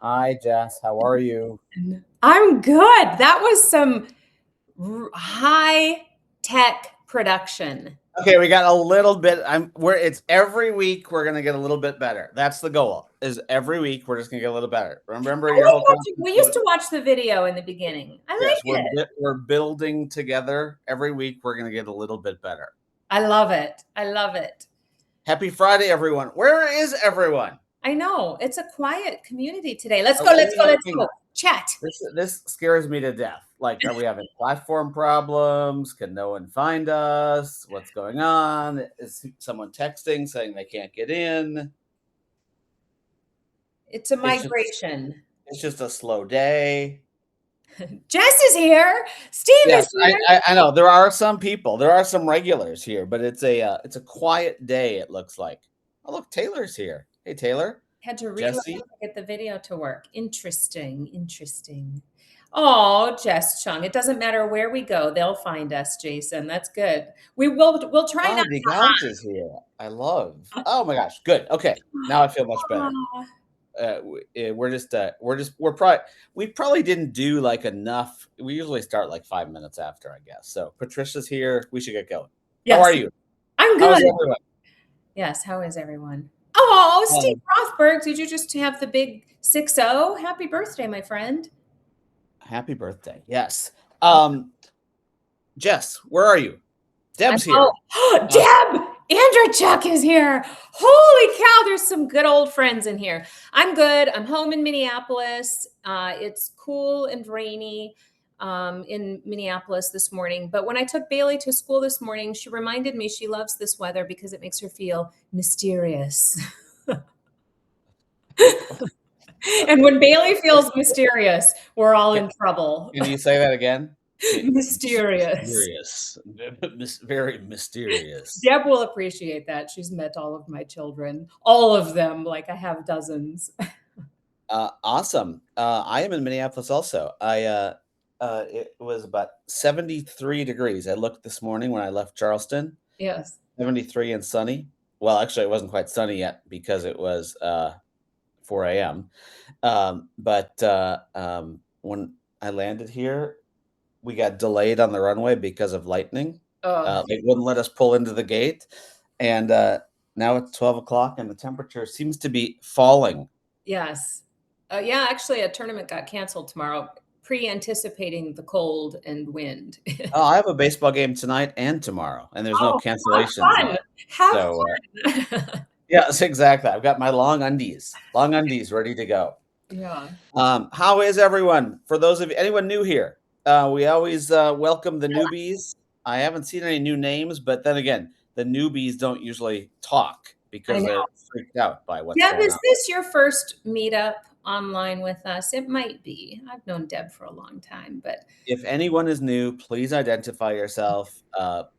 Hi, Jess. How are you? I'm good. That was some high tech production. Okay, we got a little bit. It's every week we're gonna get a little bit better. That's the goal. Is every week we're just gonna get a little better. Remember I your whole like watching, concept? we used to watch the video in the beginning. I Yes, like it. we're building together. Every week we're gonna get a little bit better. I love it. I love it. Happy Friday, everyone. Where is everyone? I know. It's a quiet community today. Let's Are go. Let's we go. Let's having go. Chat. this scares me to death. Like, are we having platform problems? Can no one find us? What's going on? Is someone texting saying they can't get in? It's a It's just migration. it's just a slow day. Jess is here. Steve is Yes, here. I know there are some people, there are some regulars here, but it's a quiet day. It looks like. Oh, look, Taylor's here. Hey, Taylor, Had to reload Jesse. to get the video to work. Interesting. Interesting. Oh, Jess Chung. It doesn't matter where we go, they'll find us, Jason. That's good. We'll try not Oh, the Gaunt is here. I love. Oh my gosh, good. Okay, now I feel much better. to. We probably didn't do like enough. We usually start like 5 minutes after, I guess. So Patricia's here. We should get going. How Yes, are you? I'm How's good. everyone? Yes, how is everyone? Oh, Steve Um, Rothberg, did you just have the big 6-0? Happy birthday, my friend. Happy birthday. Yes. Um, Jess, where are you? Deb's here. Oh, Uh, Deb Andrechuk is here. Holy cow, there's some good old friends in here. I'm good. I'm home in Minneapolis. It's cool and rainy in Minneapolis this morning. But when I took Bailey to school this morning, she reminded me she loves this weather because it makes her feel mysterious. And when Bailey feels mysterious, we're all in trouble. can you say that again? Mysterious. Mysterious. Very mysterious. Deb will appreciate that. She's met all of my children, all of them, like I have dozens. Awesome. I am in Minneapolis also. It was about 73 degrees. I looked this morning when I left Charleston, Yes. 73 and sunny. Well, actually, it wasn't quite sunny yet because it was 4 a.m. But when I landed here, we got delayed on the runway because of lightning. Oh, They wouldn't let us pull into the gate. And now it's 12 o'clock and the temperature seems to be falling. yes. Yeah, actually, a tournament got canceled tomorrow, pre-anticipating the cold and wind. Oh, I have a baseball game tonight and tomorrow, and there's no Oh, have cancellations fun. yet. Have So, fun. yes, exactly. I've got my long undies ready to go. Yeah. How is everyone? For those of you, anyone new here, we always welcome the newbies. I haven't seen any new names, but then again, the newbies don't usually talk I because know. they're freaked out by what's Deb, going is on. this your first meetup online with us? It might be. I've known Deb for a long time, but If anyone is new, please identify yourself.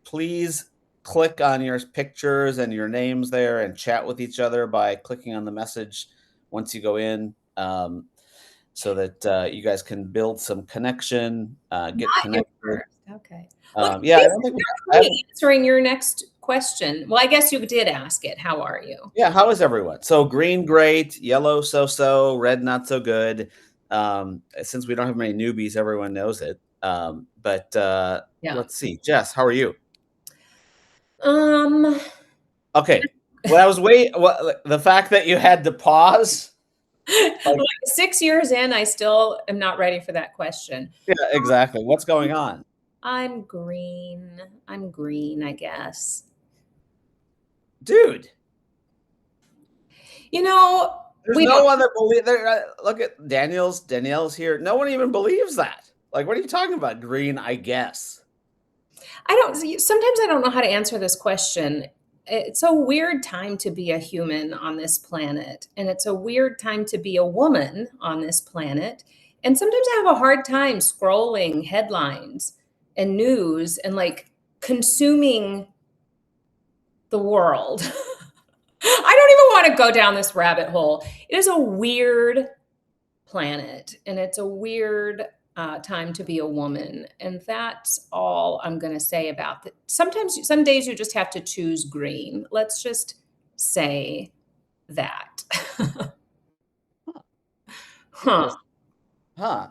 Please click on your pictures and your names there and chat with each other by clicking on the message once you go in, so that you guys can build some connection, get not your connected. first. Okay. Well, Yeah, I don't Jason, think you're I free haven't. answering your next question. Well, I guess you did ask it. How are you? Yeah, how is everyone? So green, great. Yellow, so-so. Red, not so good. Since we don't have many newbies, everyone knows it. But Yeah. let's see. Jess, how are you? Um, Okay. Well, the fact that you had to pause. Like, like 6 years in, I still am not ready for that question. yeah, exactly. What's going on? I'm green. I'm green, I guess. Dude, You know, there's we no don't one that believe there. Look at Danielle's here. No one even believes that. Like, what are you talking about? Green, I guess. I don't sometimes I don't know how to answer this question. It's a weird time to be a human on this planet, and it's a weird time to be a woman on this planet. And sometimes I have a hard time scrolling headlines and news and like consuming the world. I don't even want to go down this rabbit hole. It is a weird planet, and it's a weird time to be a woman, and that's all I'm going to say about that. Sometimes, some days you just have to choose green. Let's just say that. Huh. Just huh.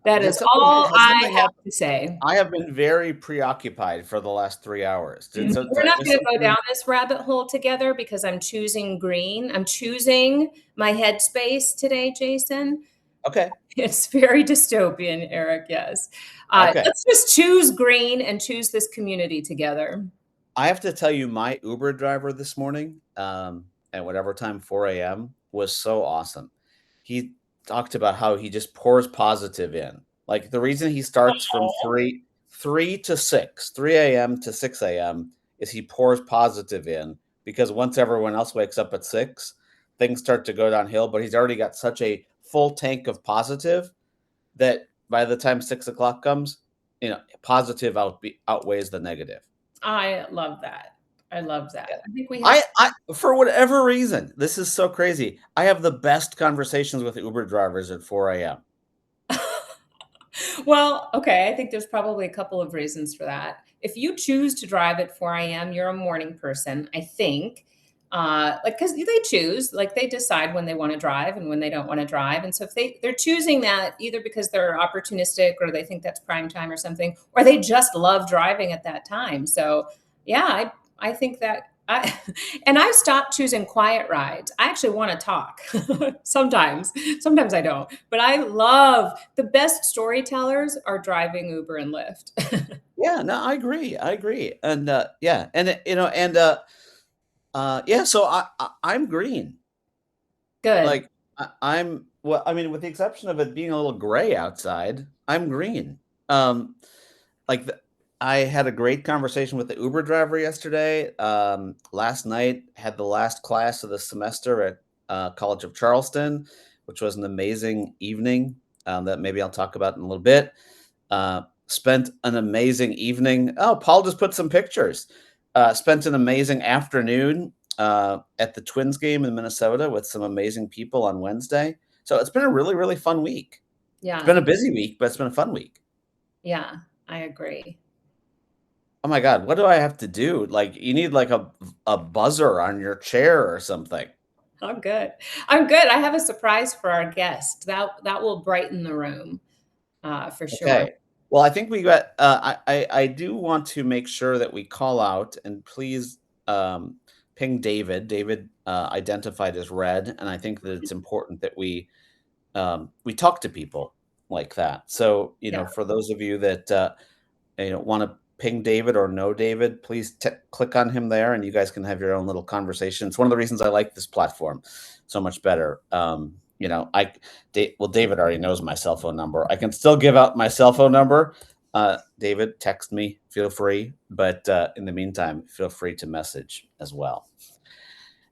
That Did is something all has I something have happened? to say. I have been very preoccupied for the last 3 hours. We're Did I not miss gonna go down something? this rabbit hole together because I'm choosing green. I'm choosing my headspace today, Jason. Okay, It's very dystopian, Eric, yes. okay. Let's just choose green and choose this community together. I have to tell you, my Uber driver this morning, at whatever time, 4 a.m., was so awesome. He talked about how he just pours positive in. Like, the reason he starts from Oh. 3 to 6, 3 a.m. to 6 a.m., is he pours positive in, because once everyone else wakes up at 6, things start to go downhill, but he's already got such a full tank of positive that by the time 6 o'clock comes, positive outweighs the negative. I love that. I love Yeah. that. I think we have I for whatever reason, this is so crazy. I have the best conversations with Uber drivers at 4 a.m. Well, okay, I think there's probably a couple of reasons for that. If you choose to drive at 4 a.m., you're a morning person, I think. Like, because they choose, like they decide when they want to drive and when they don't want to drive. And so if they're choosing that either because they're opportunistic or they think that's prime time or something, or they just love driving at that time. So yeah, I think that and I've stopped choosing quiet rides. I actually want to talk sometimes. Sometimes I don't, but I love the best storytellers are driving Uber and Lyft. Yeah, no, I agree. I agree. And yeah, and yeah, so I'm green. Good. Like I'm well, I mean, with the exception of it being a little gray outside, I'm green. Um like I had a great conversation with the Uber driver yesterday. Last night had the last class of the semester at College of Charleston, which was an amazing evening that maybe I'll talk about in a little bit. Spent an amazing evening. Oh, Paul just put some pictures. Spent an amazing afternoon at the Twins game in Minnesota with some amazing people on Wednesday. So it's been a really, really fun week. It's Yeah. been a busy week, but it's been a fun week. Yeah. I agree. Oh my god, what do I have to do? Like, you need, like, a buzzer on your chair or something. I'm good. I'm good. I have a surprise for our guest. That will brighten the room, for sure. Okay. Well, I think we got I do want to make sure that we call out and please, ping David. David, identified as red, and I think that it's important that we talk to people like that. So, Yeah. for those of you that, want to ping David or know David, please click on him there, and you guys can have your own little conversation. It's one of the reasons I like this platform so much better. Well, David already knows my cell phone number. I can still give out my cell phone number. David, text me, feel free. But in the meantime, feel free to message as well.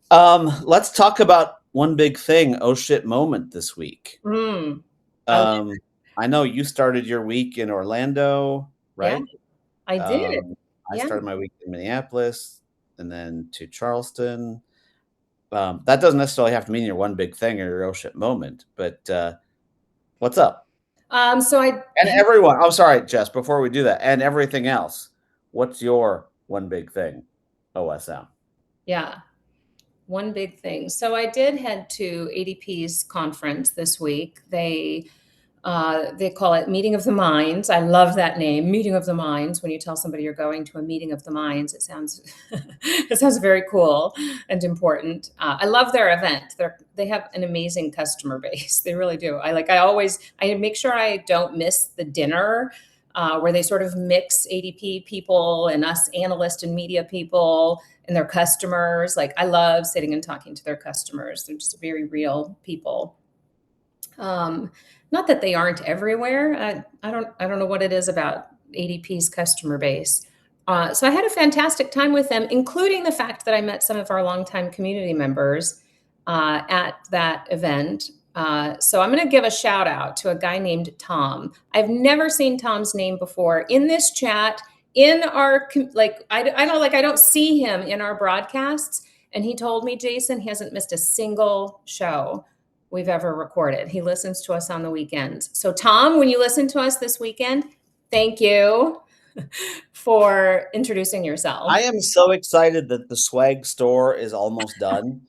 Let's talk about one big thing. Oh shit! Moment this week. Mm. I love Um, I know you started your week in Orlando, Yeah, right? I did. Um, I Yeah. started my week in Minneapolis and then to Charleston. That doesn't necessarily have to mean you're one big thing or your oh shit moment, but what's up? So I And everyone, I'm sorry, Jess, before we do that, and everything else, what's your one big thing? OSM. Yeah. One big thing. So I did head to ADP's conference this week. They call it Meeting of the Minds. I love that name, Meeting of the Minds. When you tell somebody you're going to a meeting of the minds, it sounds it sounds very cool and important. I love their event. They have an amazing customer base. They really do. I make sure I don't miss the dinner. Where they sort of mix ADP people and us analyst and media people and their customers. Like I love sitting and talking to their customers. They're just very real people. Um, Not that they aren't everywhere. I don't know what it is about ADP's customer base. So I had a fantastic time with them, including the fact that I met some of our longtime community members at that event. So I'm going to give a shout out to a guy named Tom. I've never seen Tom's name before in this chat. In our I don't see him in our broadcasts. And he told me, Jason, he hasn't missed a single show we've ever recorded. He listens to us on the weekends. So, Tom, when you listen to us this weekend, thank you for introducing yourself. I am so excited that the swag store is almost done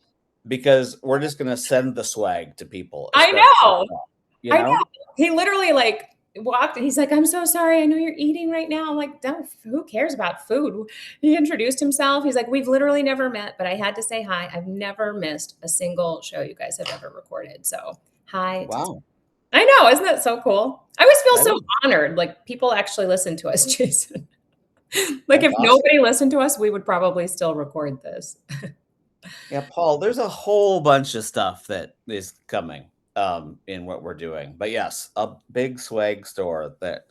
because we're just going to send the swag to people as I best we know. can. you I know. know? He literally like walked and he's like, I'm so sorry. I know you're eating right now. I'm like, don't, who cares about food? He introduced himself. He's like, we've literally never met, but I had to say hi. I've never missed a single show you guys have ever recorded. So hi. Wow, I know. Isn't that so cool? I always feel that so is honored. Like people actually listen to us, Jason. Like that's if awesome. nobody listened to us, we would probably still record this. Yeah, Paul, there's a whole bunch of stuff that is coming in what we're doing. But yes, a big swag store that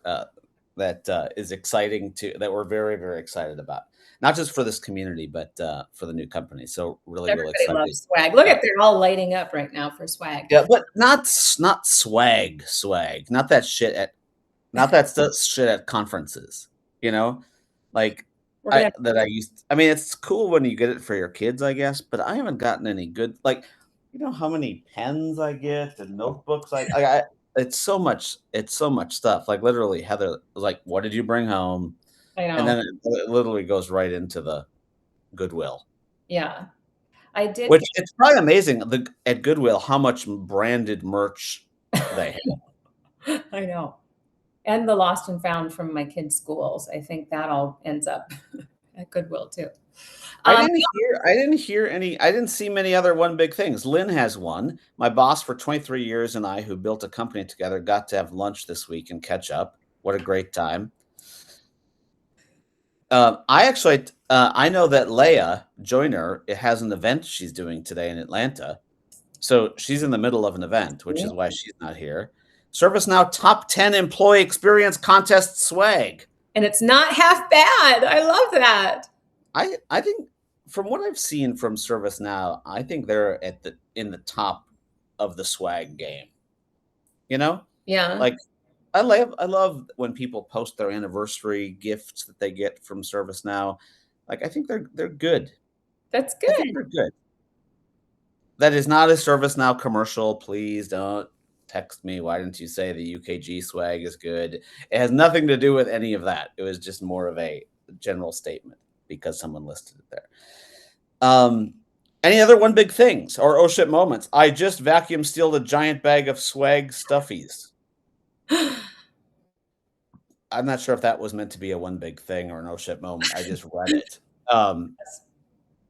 is exciting that we're very, very excited about. Not just for this community, but for the new company. So really, really Everybody excited. loves swag. Look Uh, at they're all lighting up right now for swag. yeah, but not swag, not that shit at not that shit at conferences, you know? Like, We're gonna I mean, it's cool when you get it for your kids, I guess, but I haven't gotten any good like, you know how many pens I get and notebooks I it's so much stuff. Like, literally, Heather was like, "What did you bring home?" I And know. then it literally goes right into the Goodwill, Yeah. I did which it's probably amazing at Goodwill how much branded merch they have. I know. And the lost and found from my kids' schools. I think that all ends up at Goodwill too. Um, I didn't see many other one big things. Lynn has one. My boss for 23 years and I, who built a company together, got to have lunch this week and catch up. What a great time. I know that Leia Joyner has an event she's doing today in Atlanta. So she's in the middle of an event, which is why she's not here. ServiceNow top 10 employee experience contest swag. and it's not half bad. I love that. I think from what I've seen from ServiceNow, I think they're in the top of the swag game. You know, Yeah, like I love when people post their anniversary gifts that they get from ServiceNow. Like I think they're good. that's I think good. they're good. That is not a ServiceNow commercial. Please don't text me. Why didn't you say the UKG swag is good? It has nothing to do with any of that. It was just more of a general statement because someone listed it there. Um, any other one big things or oh shit moments? I just vacuum sealed a giant bag of swag stuffies. I'm not sure if that was meant to be a one big thing or an oh shit moment. I just read it. Um,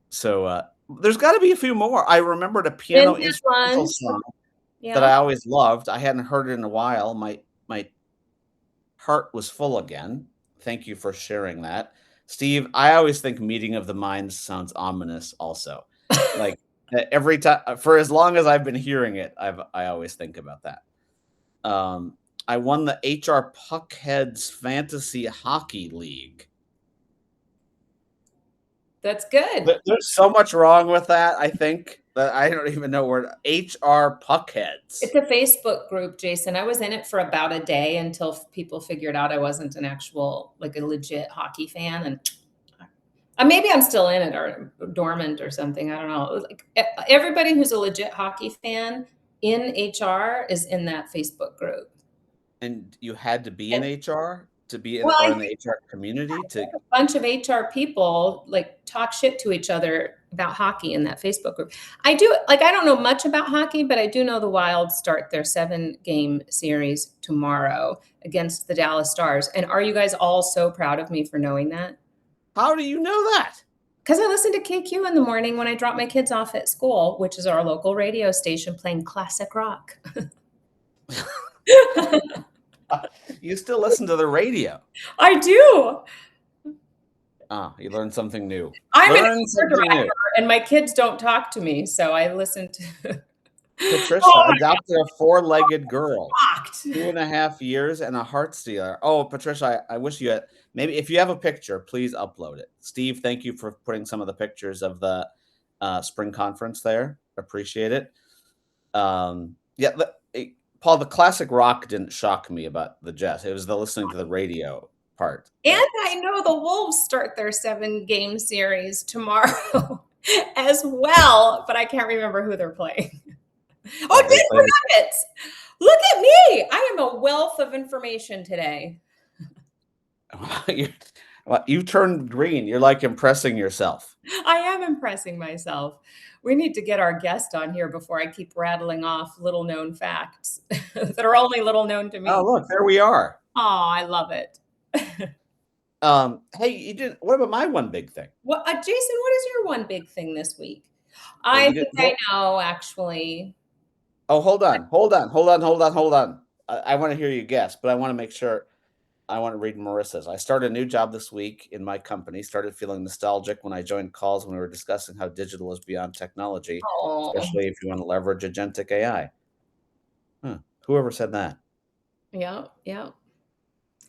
so there's got to be a few more. I remembered a Lynn piano has instrumental one. song that Yeah. I always loved. I hadn't heard it in a while. My heart was full again. Thank you for sharing that. Steve, I always think meeting of the minds sounds ominous also. Like every time for as long as I've been hearing it, I always think about that. Um, I won the HR Puckheads Fantasy Hockey League. That's good. There's so much wrong with that, I think, that I don't even know where HR Puckheads. It's a Facebook group, Jason. I was in it for about a day until people figured out I wasn't an actual, like a legit hockey fan. And maybe I'm still in it or dormant or something. I don't know. Like everybody who's a legit hockey fan in HR is in that Facebook group. And you had to be in And HR to be in well, or I in the HR community to a bunch of HR people like talk shit to each other about hockey in that Facebook group. I do like I don't know much about hockey, but I do know the Wild start their 7-game series tomorrow against the Dallas Stars. And are you guys all so proud of me for knowing that? how do you know that? Because I listen to KQ in the morning when I drop my kids off at school, which is our local radio station playing classic rock. You still listen to the radio. I do. Ah, you learned something new. I'm an Learn Uber something new. driver and my kids don't talk to me, so I listen to Patricia Oh, adopted a four-legged girl, I'm shocked. 2.5 years, and a heart stealer. Oh, Patricia, I wish you had maybe if you have a picture, please upload it. Steve, thank you for putting some of the pictures of the spring conference there. Appreciate it. Yeah, Paul, the classic rock didn't shock me about the Jess. It was the listening to the radio part And that I know the Wolves start their 7-game series tomorrow as well, but I can't remember who they're playing. Oh, they Denver played. Nuggets. Look at me. I am a wealth of information today. you, well, you turned green. You're like impressing yourself. I am impressing myself. We need to get our guest on here before I keep rattling off little known facts that are only little known to Oh, me. look, there we are. Oh, I love it. Hey, you didn't what about my one big thing? What, Jason, what is your one big thing this week? Well, I you think didn't I know, actually. oh, hold on, hold on, hold on, hold on, hold on. I wanna hear you guess, but I wanna make sure I wanna read Marissa's. I started a new job this week in my company, started feeling nostalgic when I joined calls when we were discussing how digital is beyond technology, Oh, especially if you wanna leverage agentic AI. Huh, whoever said that? yeah, yeah.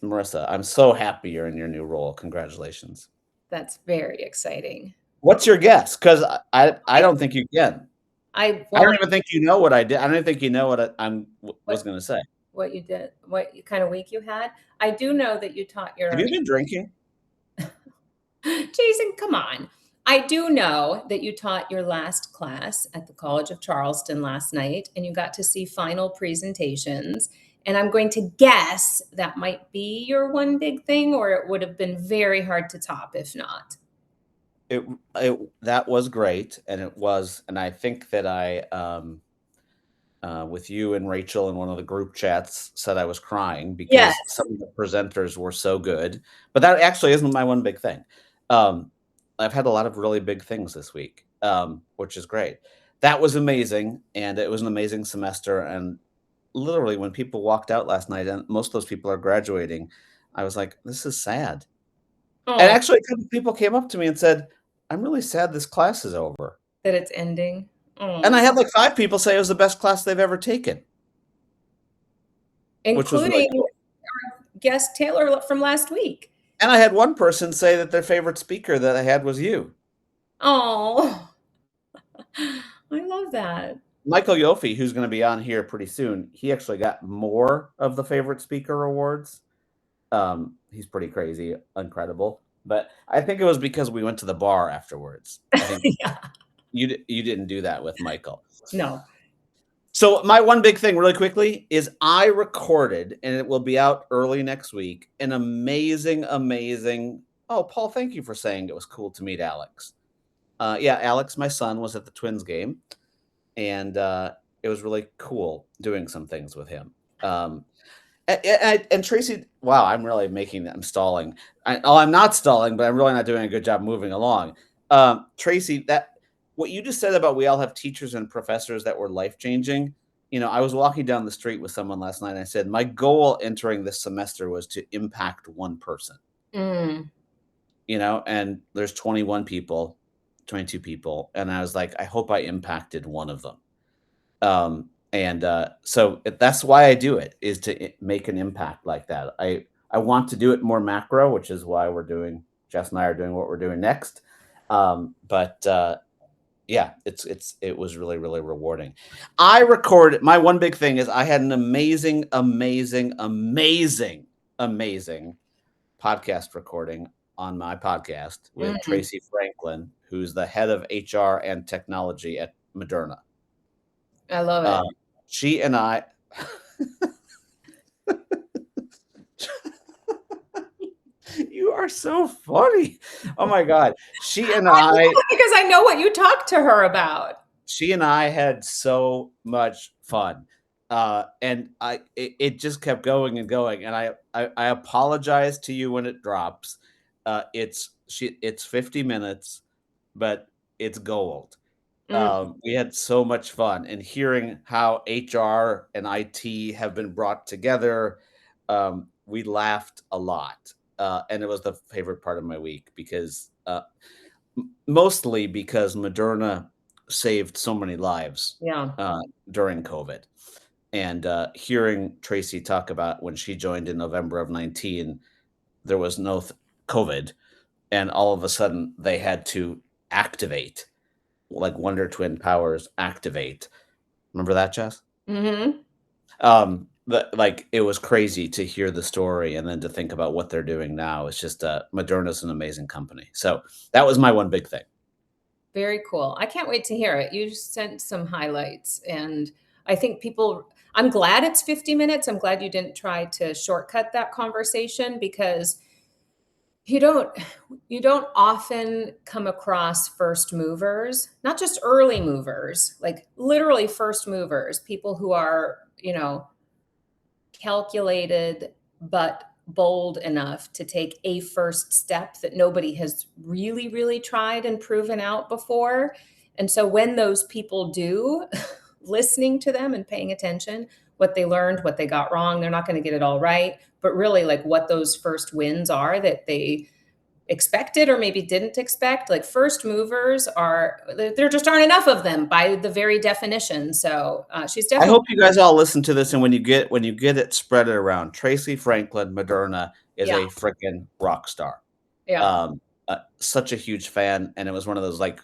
Marissa, I'm so happy you're in your new role. Congratulations. That's very exciting. What's your guess? 'Cause I don't think you can. I I don't want even think you know what I did. I don't even think you know what was what gonna say. you did, what kind of week you had. I do know that you taught Have your you been drinking? Jason, come on. I do know that you taught your last class at the College of Charleston last night and you got to see final presentations. And I'm going to guess that might be your one big thing, or it would have been very hard to top if not. It that was great, and it was and I think that with you and Rachel in one of the group chats said I was crying because Yes. some of the presenters were so good, but that actually isn't my one big thing. Um, I've had a lot of really big things this week, which is great. That was amazing, and it was an amazing semester, and literally when people walked out last night, and most of those people are graduating, I was like, "This is sad." And Oh, actually, a couple people came up to me and said, "I'm really sad this class is over." that it's ending. And Oh, I had, like, 5 people say it was the best class they've ever taken, which was really including cool. guest Taylor from last week. And I had one person say that their favorite speaker that I had was you. Oh, I love that. Michael Yofi, who's gonna be on here pretty soon, he actually got more of the favorite speaker awards. He's pretty crazy, incredible, but I think it was because we went to the bar afterwards. I think Yeah. you didn't do that with Michael. No. So my one big thing really quickly is I recorded, and it will be out early next week, an amazing, amazing oh, Paul, thank you for saying it was cool to meet Alex. Yeah, Alex, my son, was at the Twins game, and, it was really cool doing some things with him. And Tracy wow, I'm really making I'm stalling. I'm not stalling, but I'm really not doing a good job moving along. Tracy, that what you just said about we all have teachers and professors that were life-changing, I was walking down the street with someone last night, and I said, "My goal entering this semester was to impact one person," Mm, and there's 21 people, 22 people, and I was like, "I hope I impacted one of them." That's why I do it is to make an impact like that. I want to do it more macro, which is why Jess and I are doing what we're doing next. But Yeah, it was really really rewarding. I recorded my one big thing is I had an amazing, amazing, amazing, amazing podcast recording on my podcast with mm, Tracy Franklin, who's the head of HR and technology at Moderna. I love Um, it. she and I You are so funny. Oh my god. Because I know what you talked to her about. She and I had so much fun. And it just kept going and going, and I apologize to you when it drops. It's 50 minutes, but it's gold. Mm, We had so much fun, and hearing how HR and IT have been brought together, we laughed a lot, and it was the favorite part of my week because, mostly because Moderna saved so many lives, yeah. uh, during COVID, and, hearing Tracy talk about when she joined in November of 19, there was no COVID, and all of a sudden they had to activate like Wonder Twin powers activate. Remember that, Jess? Mhm. It was crazy to hear the story and then to think about what they're doing now. It's just Moderna's an amazing company. So that was my one big thing. Very cool. I can't wait to hear it. You sent some highlights, and I think people I'm glad it's 50 minutes. I'm glad you didn't try to shortcut that conversation because You don't you don't often come across first movers, not just early movers, like literally first movers, people who are, calculated but bold enough to take a first step that nobody has really, really tried and proven out before. And so when those people do, listening to them and paying attention, what they learned, what they got wrong, they're not going to get it all right, but really like what those first wins are that they expected or maybe didn't expect. Like first movers are, there just aren't enough of them by the very definition. So she's I definitely, hope you guys all listen to this, and when you get it, spread it around. Tracy Franklin Moderna is yeah, a freaking rock star. yeah, Um, such a huge fan, and it was one of those like,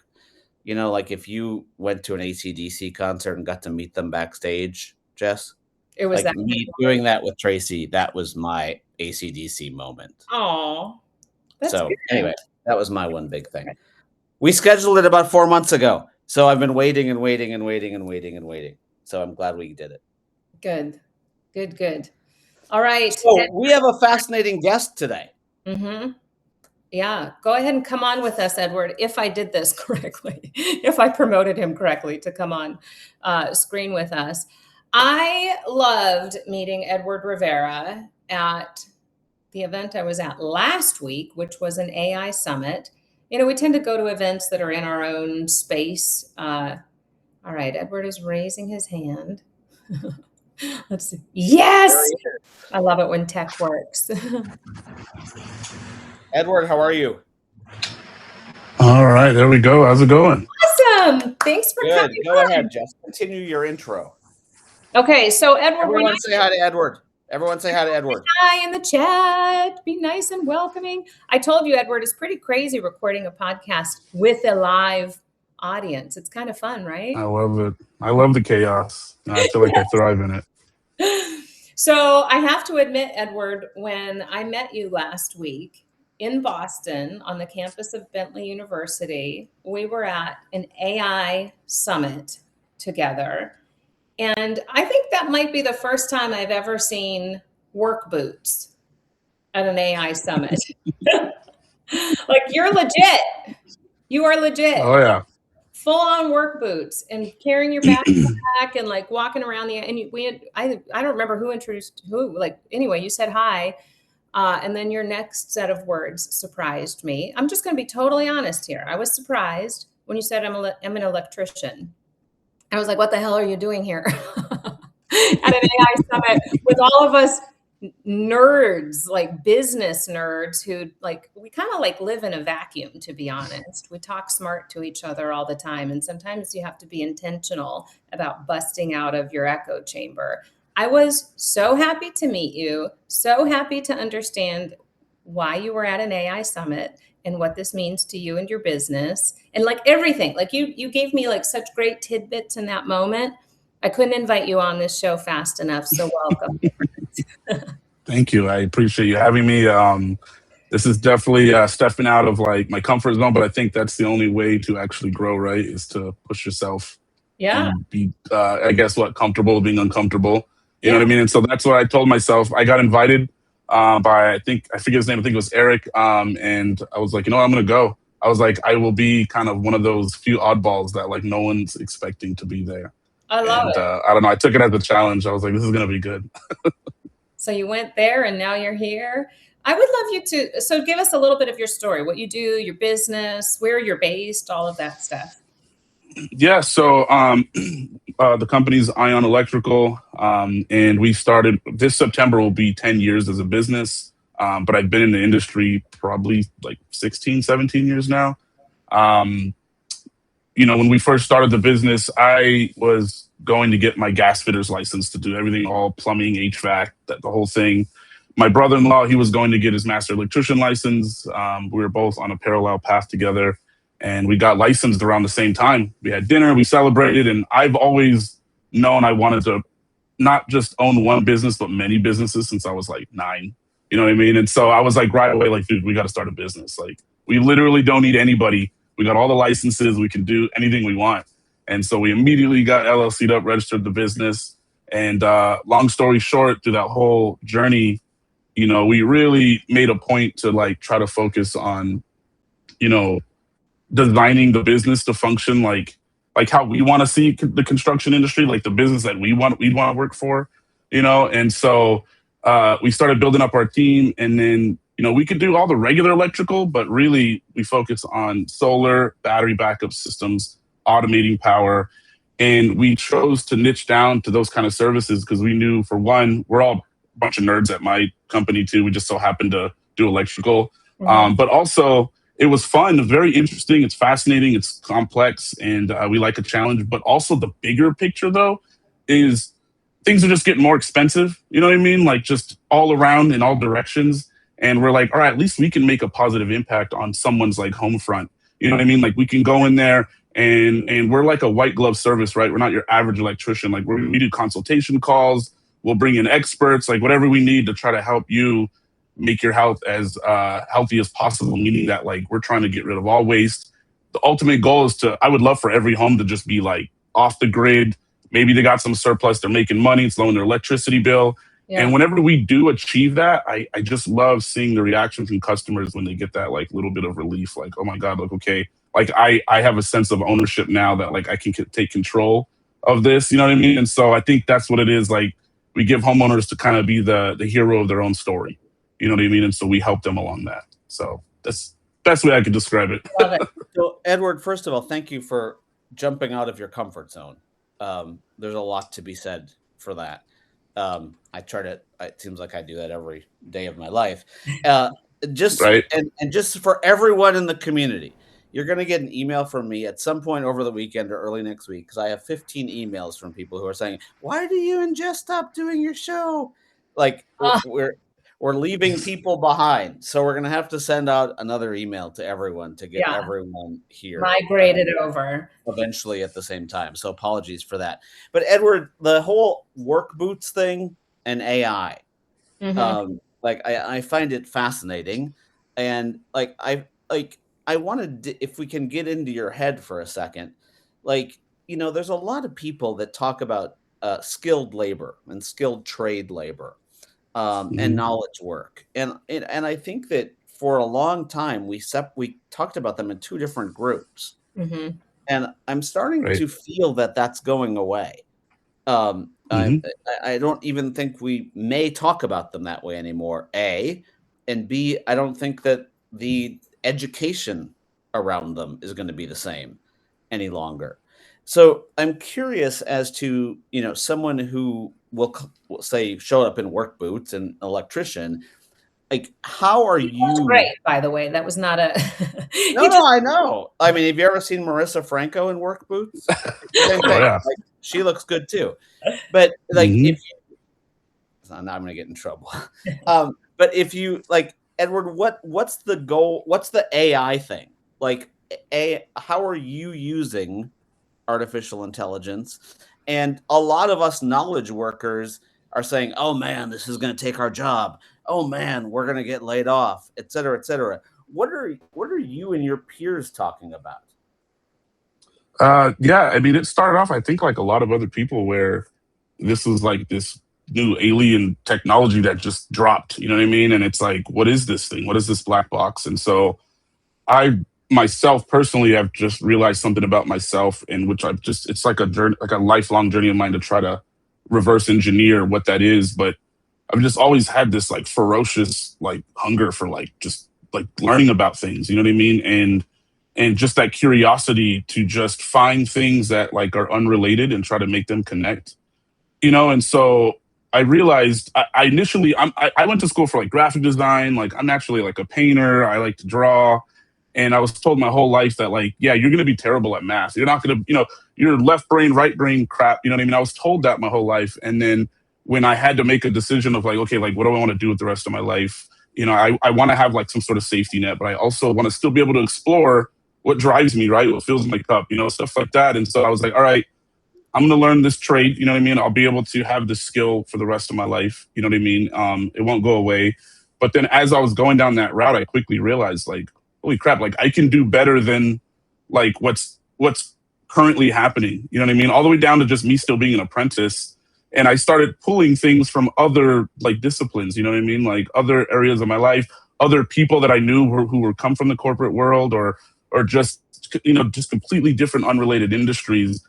like if you went to an AC/DC concert and got to meet them backstage, Jess, it was like that. me doing that with Tracy, that was my AC/DC moment. Oh, that's So good. anyway, that was my one big thing. We scheduled it about 4 months ago, so I've been waiting and waiting and waiting and waiting and waiting. So I'm glad we did it. Good. Good, good. All right. So we have a fascinating guest today. Mm-hmm. Yeah. Go ahead and come on with us, Edward, if I did this correctly, if I promoted him correctly to come on screen with us. I loved meeting Edward Rivera at the event I was at last week, which was an AI summit. We tend to go to events that are in our own space. All right. Edward is raising his hand. Let's see. Yes. I love it when tech works. Edward, how are you? All right, there we go. How's it going? Awesome. Thanks for Good. coming Go on. ahead, Jess. Continue your intro. Okay, so Edward, Everyone say hi to Edward. Everyone say hi to Edward. hi in the chat. Be nice and welcoming. I told you, Edward, it's pretty crazy recording a podcast with a live audience. It's kind of fun, right? I love it. I love the chaos. I feel like I thrive in it. So I have to admit, Edward, when I met you last week in Boston on the campus of Bentley University, we were at an AI summit together. And I think that might be the first time I've ever seen work boots at an AI summit. Like you're legit. You are legit. Oh yeah. Full on work boots and carrying your backpack and like walking around I don't remember who introduced who. Like anyway, you said hi, and then your next set of words surprised me. I'm just going to be totally honest here. I was surprised when you said I'm an electrician. I was like, what the hell are you doing here at an AI summit with all of us nerds, like business nerds who like, we kind of like live in a vacuum, to be honest. We talk smart to each other all the time. And sometimes you have to be intentional about busting out of your echo chamber. I was so happy to meet you, so happy to understand why you were at an AI summit and what this means to you and your business and like everything. Like you gave me like such great tidbits in that moment. I couldn't invite you on this show fast enough. So welcome. Thank you. I appreciate you having me. This is definitely stepping out of like my comfort zone, but I think that's the only way to actually grow, right? Is to push yourself Yeah. and be, I guess, comfortable with being uncomfortable. You know Yeah. what I mean? And so that's what I told myself. I got invited by, I forget his name. I think it was Eric. And I was like, I'm going to go. I was like, I will be kind of one of those few oddballs that like no one's expecting to be there. I love it. I don't know. I took it as a challenge. I was like, this is going to be good. So you went there and now you're here. I would love you so give us a little bit of your story, what you do, your business, where you're based, all of that stuff. Yeah. So the company's Ion Electrical. And we started this September will be 10 years as a business. But I've been in the industry probably like 16, 17 years now. When we first started the business, I was going to get my gas fitters license to do everything, all plumbing, HVAC, the whole thing. My brother-in-law, he was going to get his master electrician license. We were both on a parallel path together, and we got licensed around the same time. We had dinner, we celebrated, and I've always known I wanted to not just own one business, but many businesses since I was like 9. You know what I mean? And so I was like right away, like, dude, we got to start a business. Like, we literally don't need anybody. We got all the licenses. We can do anything we want. And so we immediately got LLC'd up, registered the business. And long story short, through that whole journey, we really made a point to like try to focus on, you know, designing the business to function like how we want to see the construction industry, like the business that we'd want to work for, And so we started building up our team, and then we could do all the regular electrical, but really we focus on solar, battery backup systems, automating power, and we chose to niche down to those kind of services because we knew, for one, we're all a bunch of nerds at my company too. We just so happen to do electrical, but also it was fun, very interesting. It's fascinating. It's complex, and we like a challenge. But also the bigger picture, though, is things are just getting more expensive. You know what I mean? Like just all around in all directions. And we're like, all right, at least we can make a positive impact on someone's like home front. You know what I mean? Like we can go in there and we're like a white glove service, right? We're not your average electrician. Like we do consultation calls. We'll bring in experts, like whatever we need to try to help you make your health as healthy as possible, meaning that like we're trying to get rid of all waste. The ultimate goal is I would love for every home to just be like off the grid. Maybe they got some surplus, they're making money, it's lowering their electricity bill. Yeah. And whenever we do achieve that, I just love seeing the reaction from customers when they get that like little bit of relief, like, oh my God, like, okay, like I have a sense of ownership now that like I can take control of this, you know what I mean? And so I think that's what it is. Like we give homeowners to kind of be the hero of their own story. You know what I mean? And so we help them along that. So that's the best way I could describe it. Love it. So, Edward, first of all, thank you for jumping out of your comfort zone. There's a lot to be said for that. It seems like I do that every day of my life. Just right. And just for everyone in the community, you're going to get an email from me at some point over the weekend or early next week, because I have 15 emails from people who are saying, why do you and Jess stop doing your show? Like we're leaving people behind. So we're going to have to send out another email to everyone to get everyone here. Migrated over. Eventually at the same time. So apologies for that. But Edward, the whole work boots thing and AI, I find it fascinating. And I wanted, if we can get into your head for a second, there's a lot of people that talk about skilled labor and skilled trade labor. And knowledge work. And I think that for a long time, we talked about them in two different groups. And I'm starting to feel that that's going away. I don't even think we may talk about them that way anymore, A. And B, I don't think that the education around them is going to be the same any longer. So I'm curious as to, someone who will say show up in work boots, an electrician, like how are you? That's great, by the way. That was not a. No, I know. I mean, have you ever seen Marissa Franco in work boots? Same thing. Like, she looks good too. But if you, now I'm going to get in trouble. But if you Edward, what's the goal? What's the AI thing? How are you using artificial intelligence? And a lot of us knowledge workers are saying, oh man, this is going to take our job. Oh man, we're going to get laid off, et cetera, et cetera. What are you and your peers talking about? Yeah, I mean, it started off, I think, like a lot of other people, where this was like this new alien technology that just dropped, you know what I mean? And it's like, what is this thing? What is this black box? And so I myself personally have just realized something about myself, in which it's like a journey, like a lifelong journey of mine to try to reverse engineer what that is. But I've just always had this like ferocious like hunger for just learning about things, you know what I mean? And just that curiosity to just find things that like are unrelated and try to make them connect, And so I realized I initially I went to school for like graphic design. Like I'm actually like a painter. I like to draw. And I was told my whole life that you're going to be terrible at math. You're not going to, you're left brain, right brain crap. You know what I mean? I was told that my whole life. And then when I had to make a decision of okay, what do I want to do with the rest of my life? I want to have some sort of safety net, but I also want to still be able to explore what drives me, right? What fills my cup, stuff like that. And so I was like, all right, I'm going to learn this trade. You know what I mean? I'll be able to have this skill for the rest of my life. You know what I mean? It won't go away. But then as I was going down that route, I quickly realized holy crap, I can do better than what's currently happening. You know what I mean? All the way down to just me still being an apprentice And I started pulling things from other like disciplines, you know what I mean? Like other areas of my life, other people that I knew who were come from the corporate world, or just, you know, just completely different unrelated industries.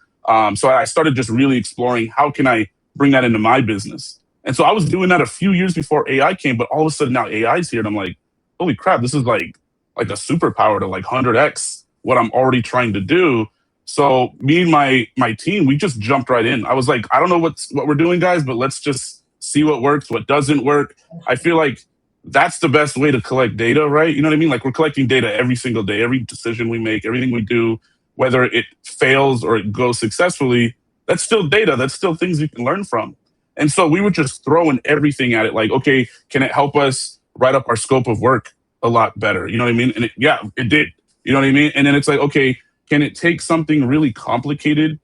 So I started just really exploring how can I bring that into my business. And so I was doing that a few years before AI came, but all of a sudden now AI is here, and I'm like, holy crap, this is like a superpower to like 100x what I'm already trying to do. So me and my team, we just jumped right in. I was like, I don't know what we're doing, guys, but let's just see what works, what doesn't work. I feel like that's the best way to collect data, right? You know what I mean? Like we're collecting data every single day, every decision we make, everything we do, whether it fails or it goes successfully, that's still data. That's still things we can learn from. And so we were just throwing everything at it. Like, okay, can it help us write up our scope of work a lot better? You know what I mean? And yeah, it did. You know what I mean? And then it's like, okay, can it take something really complicated,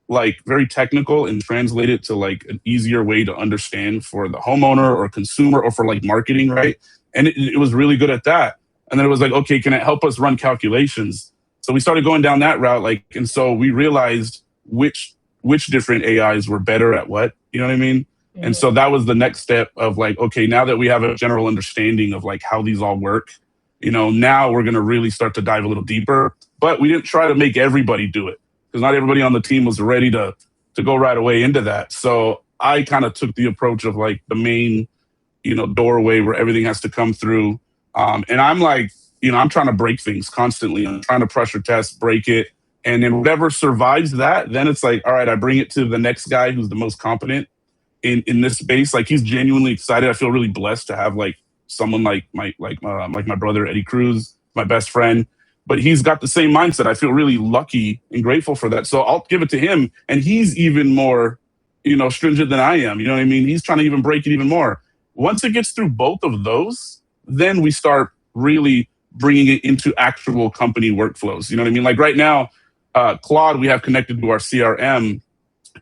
like very technical, and translate it to like an easier way to understand for the homeowner or consumer or for like marketing, right? And it was really good at that. And then it was like, okay, can it help us run calculations? So we started going down that route, like, and so we realized which different AIs were better at what, you know what I mean? And so that was the next step of like, okay, now that we have a general understanding of like how these all work, you know, now we're going to really start to dive a little deeper. But we didn't try to make everybody do it, because not everybody on the team was ready to go right away into that. So I kind of took the approach of like the main, you know, doorway where everything has to come through. And I'm like, you know, I'm trying to break things constantly. I'm trying to pressure test, break it. And then whatever survives that, then it's like, all right, I bring it to the next guy who's the most competent in this space. Like he's genuinely excited. I feel really blessed to have like someone like my brother Eddie Cruz, my best friend. But he's got the same mindset. I feel really lucky and grateful for that. So I'll give it to him, and he's even more, you know, stringent than I am. You know what I mean? He's trying to even break it even more. Once it gets through both of those, then we start really bringing it into actual company workflows. You know what I mean? Like right now, Claude, we have connected to our CRM,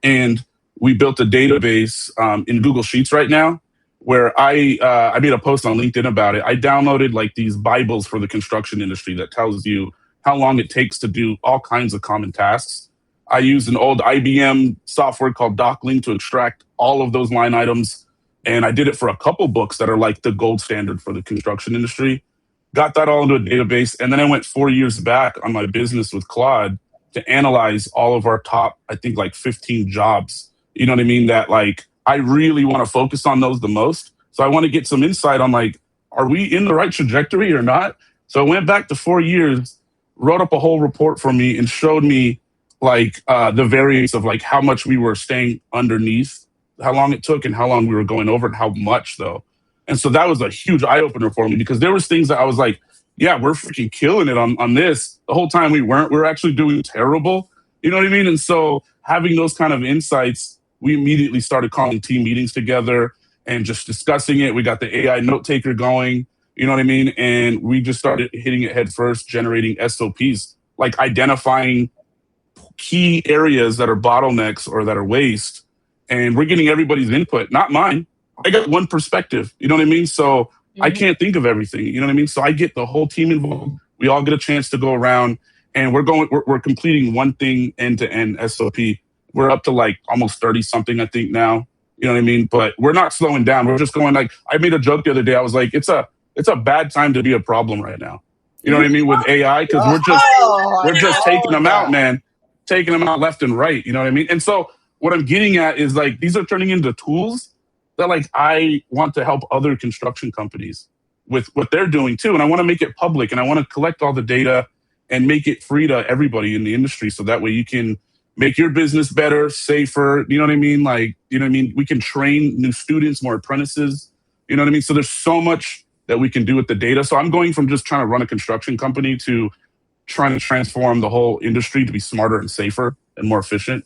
and we built a database in Google Sheets right now, where I made a post on LinkedIn about it. I downloaded like these Bibles for the construction industry that tells you how long it takes to do all kinds of common tasks. I used an old IBM software called DocLink to extract all of those line items, and I did it for a couple books that are like the gold standard for the construction industry. Got that all into a database, and then I went 4 years back on my business with Claude to analyze all of our top, I think like 15 jobs. You know what I mean? That like I really want to focus on those the most. So I want to get some insight on like, are we in the right trajectory or not? So I went back to 4 years, wrote up a whole report for me, and showed me like the variance of like how much we were staying underneath, how long it took, and how long we were going over, and how much though. And so that was a huge eye opener for me, because there was things that I was like, yeah, we're freaking killing it on this. The whole time we weren't. We were actually doing terrible. You know what I mean? And so having those kind of insights, we immediately started calling team meetings together and just discussing it. We got the AI note taker going, you know what I mean? And we just started hitting it head first, generating SOPs, like identifying key areas that are bottlenecks or that are waste. And we're getting everybody's input, not mine. I got one perspective, you know what I mean? So I can't think of everything, you know what I mean? So I get the whole team involved. We all get a chance to go around, and we're completing one thing end to end SOP. We're up to like almost 30 something, I think now. You know what I mean? But we're not slowing down. We're just going like, I made a joke the other day. I was like, it's a bad time to be a problem right now. You know what I mean? With AI, because we're just taking them out, man. Taking them out left and right. You know what I mean? And so what I'm getting at is like these are turning into tools that like I want to help other construction companies with what they're doing too. And I want to make it public, and I want to collect all the data and make it free to everybody in the industry. So that way you can make your business better, safer. You know what I mean? Like, you know what I mean? We can train new students, more apprentices. You know what I mean? So there's so much that we can do with the data. So I'm going from just trying to run a construction company to trying to transform the whole industry to be smarter and safer and more efficient.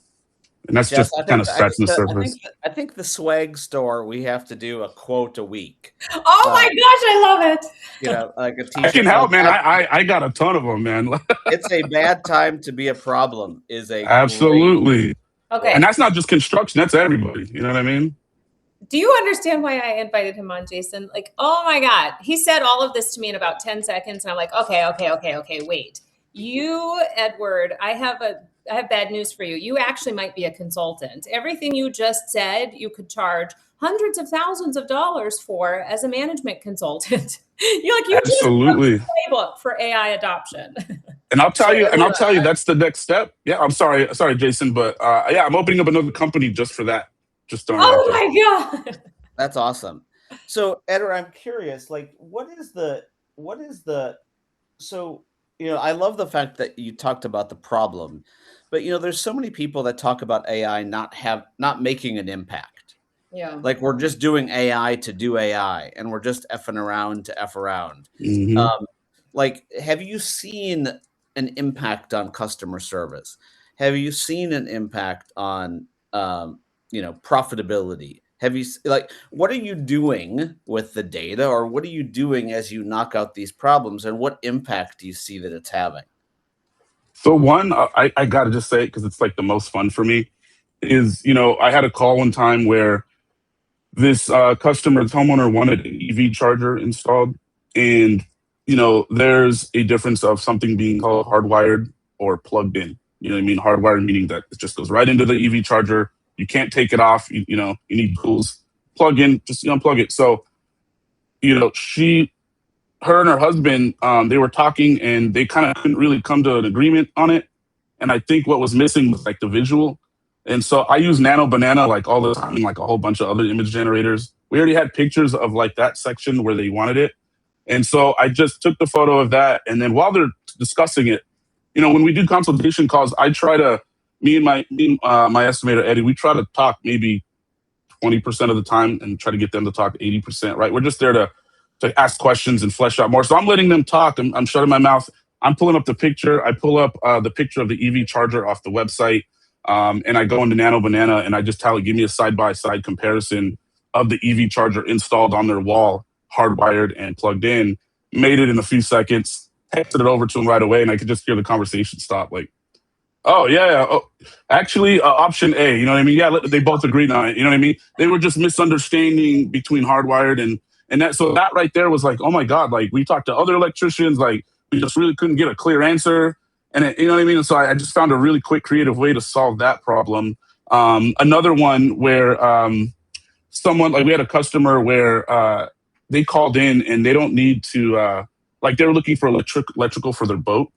And that's Jess, just kind of scratching the surface. I think the swag store, we have to do a quote a week. Oh my gosh, I love it. You know, like a I t-shirt. can help, man. I got a ton of them, man. It's a bad time to be a problem is a Absolutely. Okay. And that's not just construction, that's everybody. You know what I mean? Do you understand why I invited him on, Jason? Like, oh my God. He said all of this to me in about 10 seconds. And I'm like, okay, wait. You, Edward, I have a I have bad news for you. You actually might be a consultant. Everything you just said, you could charge hundreds of thousands of dollars for as a management consultant. You just wrote Absolutely. the playbook for AI adoption. And I'll tell So you, Edward, that's the next step. Yeah, I'm sorry, Jason, but yeah, I'm opening up another company just for that. Just throwing it out Oh there. my God. that's awesome. So Edward, I'm curious, like, so, I love the fact that you talked about the problem, but there's so many people that talk about AI not making an impact. Yeah. Like we're just doing AI to do AI, and we're just effing around to F around. Mm-hmm. Like, have you seen an impact on customer service? Have you seen an impact on, profitability? What are you doing with the data, or what are you doing as you knock out these problems, and what impact do you see that it's having? So one, I gotta just say it because it's like the most fun for me is I had a call one time where this this homeowner wanted an EV charger installed, and there's a difference of something being called hardwired or plugged in. You know what I mean? Hardwired meaning that it just goes right into the EV charger. You can't take it off. You need tools. Plug in, just unplug it. So she her and her husband, they were talking and they kind of couldn't really come to an agreement on it. And I think what was missing was like the visual. And so I use Nano Banana like all the time, and like a whole bunch of other image generators. We already had pictures of like that section where they wanted it. And so I just took the photo of that. And then while they're discussing it, when we do consultation calls, I try to, my estimator, Eddie, we try to talk maybe 20% of the time and try to get them to talk 80%, right? We're just there to ask questions and flesh out more. So I'm letting them talk. I'm shutting my mouth. I'm pulling up the picture. I pull up the picture of the EV charger off the website, and I go into Nano Banana and I just tell it, give me a side-by-side comparison of the EV charger installed on their wall, hardwired and plugged in. Made it in a few seconds, texted it over to them right away, and I could just hear the conversation stop. Like, oh yeah. Oh, actually, option A. You know what I mean? Yeah, they both agreed on it. You know what I mean? They were just misunderstanding between hardwired and that. So that right there was like, oh my god! Like we talked to other electricians, like we just really couldn't get a clear answer. And you know what I mean? And so I just found a really quick, creative way to solve that problem. Another one where someone like we had a customer where they called in and they don't need to like they were looking for electrical for their boat.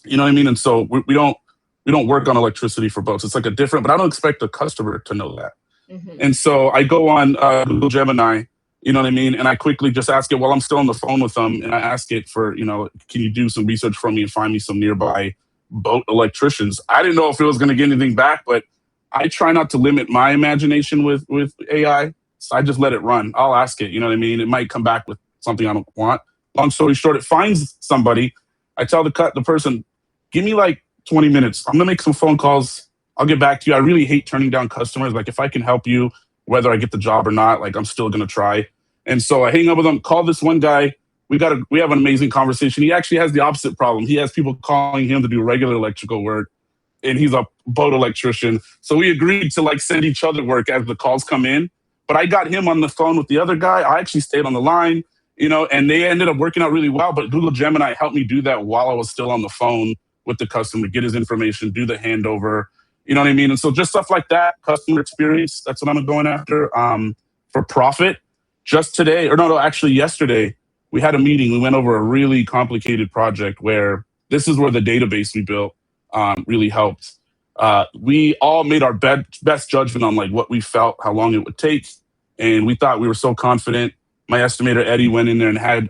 You know what I mean? And so we don't work on electricity for boats. It's like a different, but I don't expect the customer to know that. Mhm. And so I go on Google Gemini, you know what I mean? And I quickly just ask it while I'm still on the phone with them. And I ask it for, can you do some research for me and find me some nearby boat electricians? I didn't know if it was going to get anything back, but I try not to limit my imagination with AI. So I just let it run. I'll ask it, you know what I mean? It might come back with something I don't want. Long story short, it finds somebody. I tell the person, give me like 20 minutes. I'm going to make some phone calls. I'll get back to you. I really hate turning down customers. Like if I can help you, whether I get the job or not, like I'm still going to try. And so I hang up with them, call this one guy. We have an amazing conversation. He actually has the opposite problem. He has people calling him to do regular electrical work, and he's a boat electrician. So we agreed to like send each other work as the calls come in. But I got him on the phone with the other guy. I actually stayed on the line, and they ended up working out really well. But Google Gemini helped me do that while I was still on the phone with the customer, get his information, do the handover. You know what I mean? And so just stuff like that, customer experience, that's what I'm going after. For profit, just today, or no, actually yesterday, we had a meeting. We went over a really complicated project where this is where the database we built really helped. We all made our best judgment on like what we felt, how long it would take. And we thought we were so confident. My estimator, Eddie, went in there and had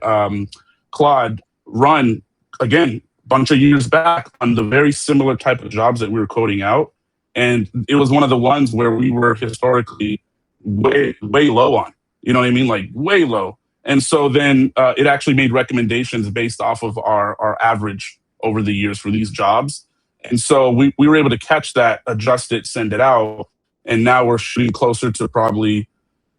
Claude run, again, bunch of years back on the very similar type of jobs that we were coding out. And it was one of the ones where we were historically way, way low on, you know what I mean? Like way low. And so then it actually made recommendations based off of our average over the years for these jobs. And so we were able to catch that, adjust it, send it out. And now we're shooting closer to probably,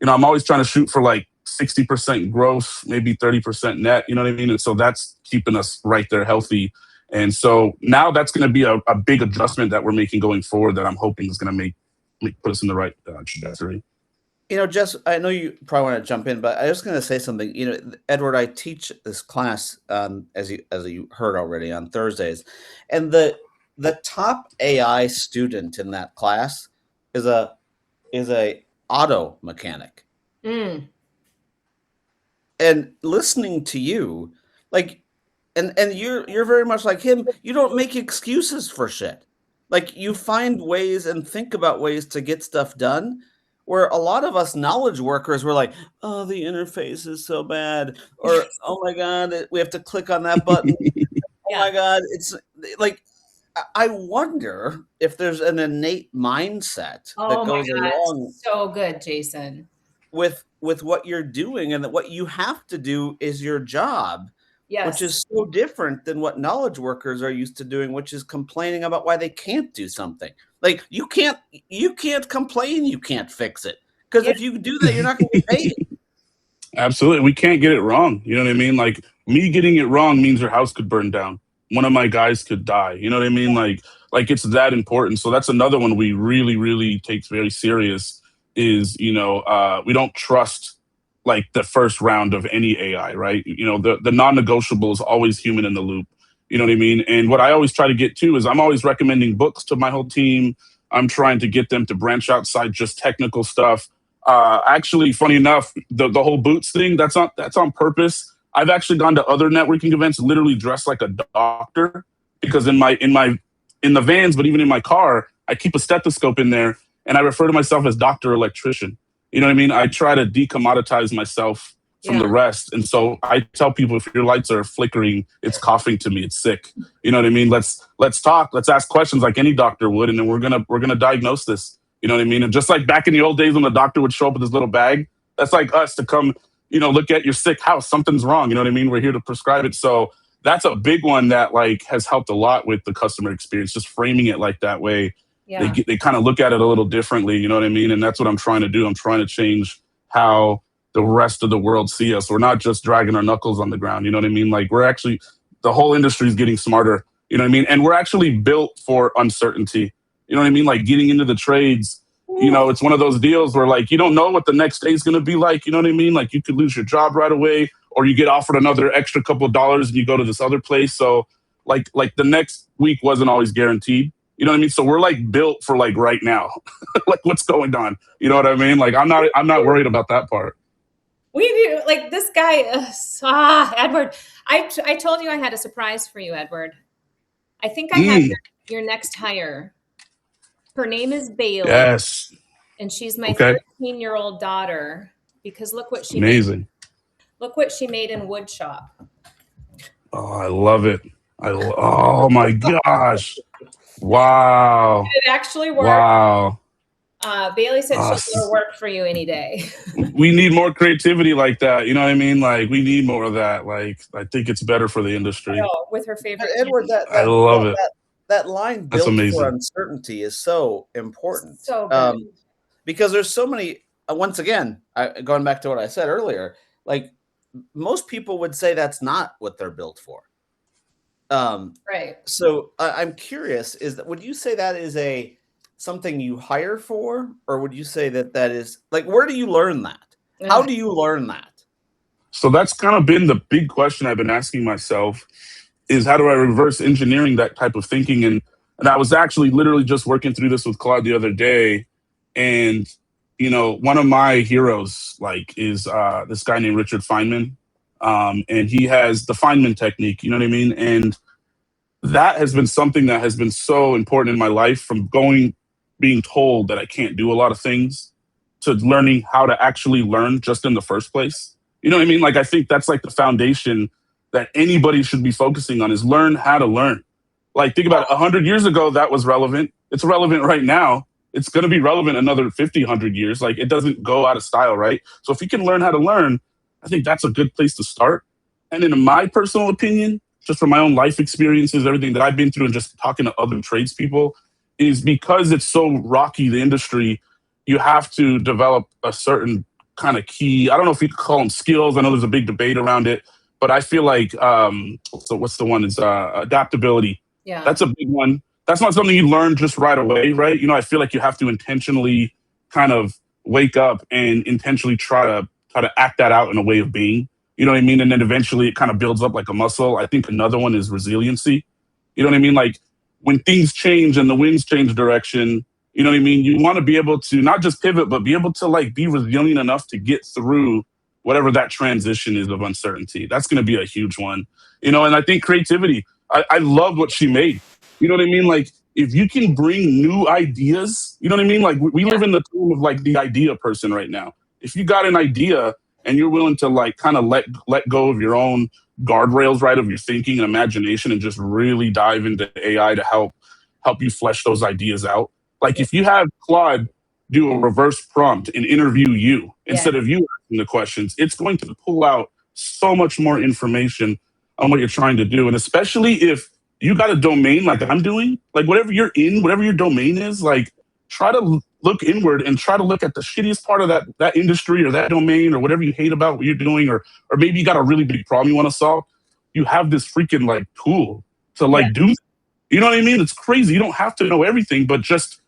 I'm always trying to shoot for like 60% gross, maybe 30% net, you know what I mean? And so that's keeping us right there healthy. And so now that's going to be a big adjustment that we're making going forward that I'm hoping is going to put us in the right trajectory. Jess, I know you probably want to jump in, but I was going to say something. Edward, I teach this class, as you heard already, on Thursdays, and the top AI student in that class is a auto mechanic. Mm. And listening to you, like, and you're very much like him. You don't make excuses for shit. Like, you find ways and think about ways to get stuff done. Where a lot of us knowledge workers were like, "Oh, the interface is so bad," or "Oh my god, we have to click on that button." Oh Yeah. my god, it's like I wonder if there's an innate mindset that Oh my goes God. along So good, Jason. with what you're doing, and that what you have to do is your job, which Yes. is so different than what knowledge workers are used to doing, which is complaining about why they can't do something. Like, you can't complain you can't fix it, because Yeah. if you do that, you're not gonna get paid. Absolutely. We can't get it wrong. You know what I mean? Like, me getting it wrong means your house could burn down. One of my guys could die. You know what I mean? Like it's that important. So that's another one we really, really take very serious is, we don't trust like the first round of any AI, right? The non-negotiable is always human in the loop. You know what I mean? And what I always try to get to is I'm always recommending books to my whole team. I'm trying to get them to branch outside just technical stuff. Actually, funny enough, the whole boots thing, that's on purpose. I've actually gone to other networking events literally dressed like a doctor because in the vans, but even in my car, I keep a stethoscope in there and I refer to myself as Doctor Electrician. You know what I mean? I try to decommoditize myself from Yeah. the rest. And so I tell people if your lights are flickering, it's coughing to me, it's sick. You know what I mean? Let's talk, let's ask questions like any doctor would, and then we're gonna diagnose this. You know what I mean? And just like back in the old days when the doctor would show up with his little bag, that's like us to come, look at your sick house. Something's wrong. You know what I mean? We're here to prescribe it. So that's a big one that like has helped a lot with the customer experience. Just framing it like that way, Yeah. they kind of look at it a little differently. You know what I mean? And that's what I'm trying to do. I'm trying to change how the rest of the world see us. We're not just dragging our knuckles on the ground. You know what I mean? Like the whole industry is getting smarter. You know what I mean? And we're actually built for uncertainty. You know what I mean? Like getting into the trades, it's one of those deals where like you don't know what the next day is going to be like. You know what I mean? Like you could lose your job right away, or you get offered another extra couple of dollars and you go to this other place. So like the next week wasn't always guaranteed. You know what I mean? So we're like built for like right now, like what's going on. You know what I mean? Like I'm not worried about that part. We do like this guy. Edward. I told you I had a surprise for you, Edward. I think I have Mm, your next hire. Her name is Bailey, yes. and she's my Okay. 13-year-old daughter. Because look what she made. Amazing. Look what she made in wood shop. Oh, I love it. Oh my gosh. Wow. It actually worked. Wow. Bailey said she'll Us. do work for you any day. We need more creativity like that. You know what I mean? Like we need more of that. Like I think it's better for the industry. With her favorite Edward, candy. I love it. that line, That's built for amazing. uncertainty, is so important. So good. Because there's so many. Once again, going back to what I said earlier, like most people would say that's not what they're built for. Right. So I'm curious: would you say that is something you hire for, or would you say that is like where do you learn that? How do you learn that? So that's kind of been the big question I've been asking myself is how do I reverse engineering that type of thinking? And I was actually literally just working through this with Claude the other day. And, one of my heroes like is this guy named Richard Feynman. And he has the Feynman technique, you know what I mean? And that has been something that has been so important in my life from being told that I can't do a lot of things to learning how to actually learn just in the first place. You know what I mean? Like, I think that's like the foundation that anybody should be focusing on is learn how to learn. Like, think about it. 100 years ago, that was relevant. It's relevant right now. It's going to be relevant another 50, 100 years. Like, it doesn't go out of style, right? So if you can learn how to learn, I think that's a good place to start. And in my personal opinion, just from my own life experiences, everything that I've been through and just talking to other tradespeople, is because it's so rocky, the industry, you have to develop a certain kind of key. I don't know if you could call them skills. I know there's a big debate around it, but I feel like, so what's the one? It's adaptability. Yeah. That's a big one. That's not something you learn just right away, right? I feel like you have to intentionally kind of wake up and intentionally try to act that out in a way of being. You know what I mean? And then eventually it kind of builds up like a muscle. I think another one is resiliency. You know what I mean? Like when things change and the winds change direction, you know what I mean? You want to be able to not just pivot, but be able to like be resilient enough to get through whatever that transition is of uncertainty. That's going to be a huge one, and I think creativity, I love what she made. You know what I mean? Like, if you can bring new ideas, you know what I mean? Like, we live in the time of like the idea person right now. If you got an idea and you're willing to like kind of let go of your own guardrails, right, of your thinking and imagination, and just really dive into AI to help you flesh those ideas out. Like, if you have Claude do a reverse prompt and interview you instead of you asking the questions, it's going to pull out so much more information on what you're trying to do. And especially if you got a domain like I'm doing, like whatever you're in, whatever your domain is, like try to look inward and try to look at the shittiest part of that industry or that domain or whatever you hate about what you're doing, or maybe you got a really big problem you want to solve. You have this freaking like tool to like do. You know what I mean? It's crazy. You don't have to know everything, but just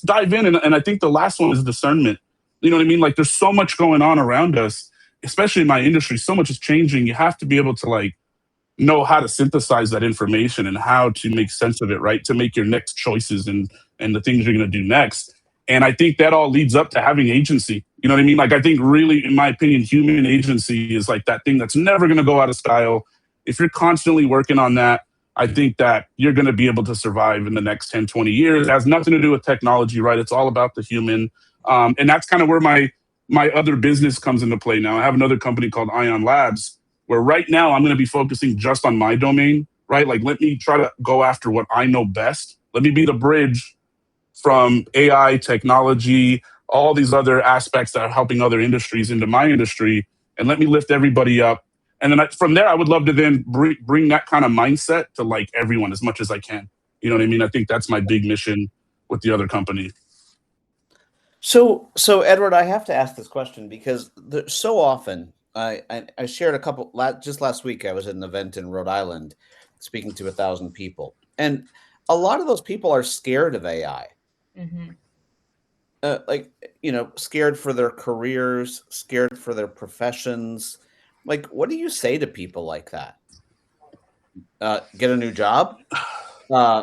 dive in. And I think the last one is discernment. You know what I mean? Like, there's so much going on around us, especially in my industry. So much is changing. You have to be able to like know how to synthesize that information and how to make sense of it, right? To make your next choices and the things you're going to do next. And I think that all leads up to having agency. You know what I mean? Like, I think really, in my opinion, human agency is like that thing that's never going to go out of style. If you're constantly working on that, I think that you're going to be able to survive in the next 10, 20 years. It has nothing to do with technology, right? It's all about the human. And that's kind of where my other business comes into play now. I have another company called Ion Labs, where right now I'm going to be focusing just on my domain, right? Like, let me try to go after what I know best. Let me be the bridge from AI, technology, all these other aspects that are helping other industries into my industry, and let me lift everybody up. And then from there, I would love to then bring that kind of mindset to like everyone as much as I can. You know what I mean? I think that's my big mission with the other company. So Edward, I have to ask this question because so often I shared a couple just last week. I was at an event in Rhode Island, speaking to 1,000 people, and a lot of those people are scared of AI. Mm-hmm. Scared for their careers, scared for their professions. Like, what do you say to people like that? Get a new job?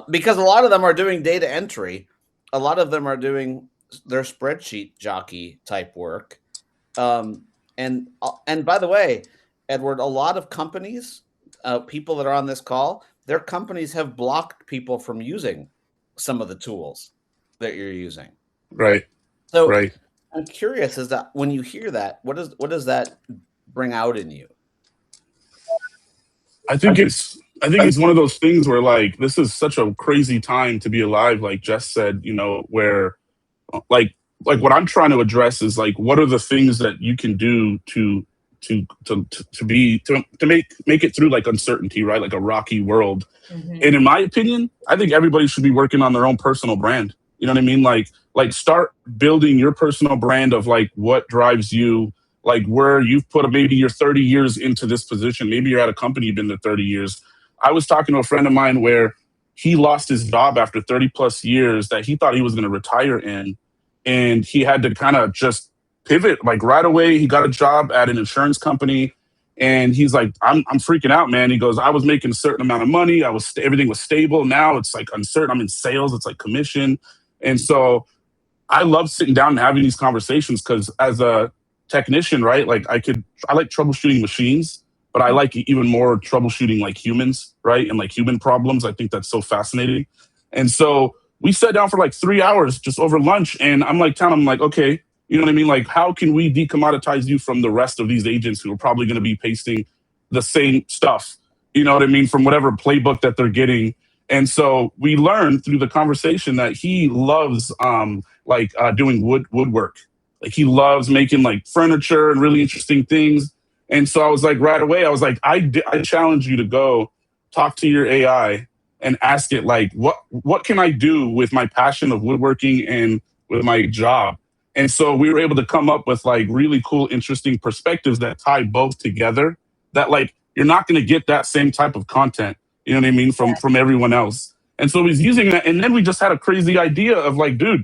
Because a lot of them are doing data entry. A lot of them are doing their spreadsheet jockey type work. And by the way, Edward, a lot of companies, people that are on this call, their companies have blocked people from using some of the tools that you're using. Right. So right. I'm curious, is that when you hear that, what does that bring out in you? I think it's one of those things where like, this is such a crazy time to be alive. Like Jess said, where like what I'm trying to address is like, what are the things that you can do to make it through like uncertainty, right? Like a rocky world. Mm-hmm. And in my opinion, I think everybody should be working on their own personal brand. You know what I mean? Like start building your personal brand of like what drives you, like where you've put maybe you're 30 years into this position. Maybe you're at a company you've been there 30 years. I was talking to a friend of mine where he lost his job after 30 plus years that he thought he was going to retire in. And he had to kind of just pivot like right away. He got a job at an insurance company. And he's like, I'm freaking out, man. He goes, I was making a certain amount of money. Everything was stable. Now it's like uncertain. I'm in sales. It's like commission. And so I love sitting down and having these conversations because as a technician, right? Like I like troubleshooting machines, but I like even more troubleshooting like humans, right? And like human problems. I think that's so fascinating. And so we sat down for like 3 hours just over lunch. And I'm like telling him like, okay, you know what I mean? Like, how can we decommoditize you from the rest of these agents who are probably going to be pasting the same stuff, you know what I mean, from whatever playbook that they're getting. And so we learned through the conversation that he loves doing woodwork. Like he loves making like furniture and really interesting things. And so I was like, right away, I was like, I challenge you to go talk to your AI and ask it like, what can I do with my passion of woodworking and with my job? And so we were able to come up with like really cool, interesting perspectives that tie both together that like, you're not going to get that same type of content, you know what I mean, from everyone else. And so he's using that. And then we just had a crazy idea of like, dude,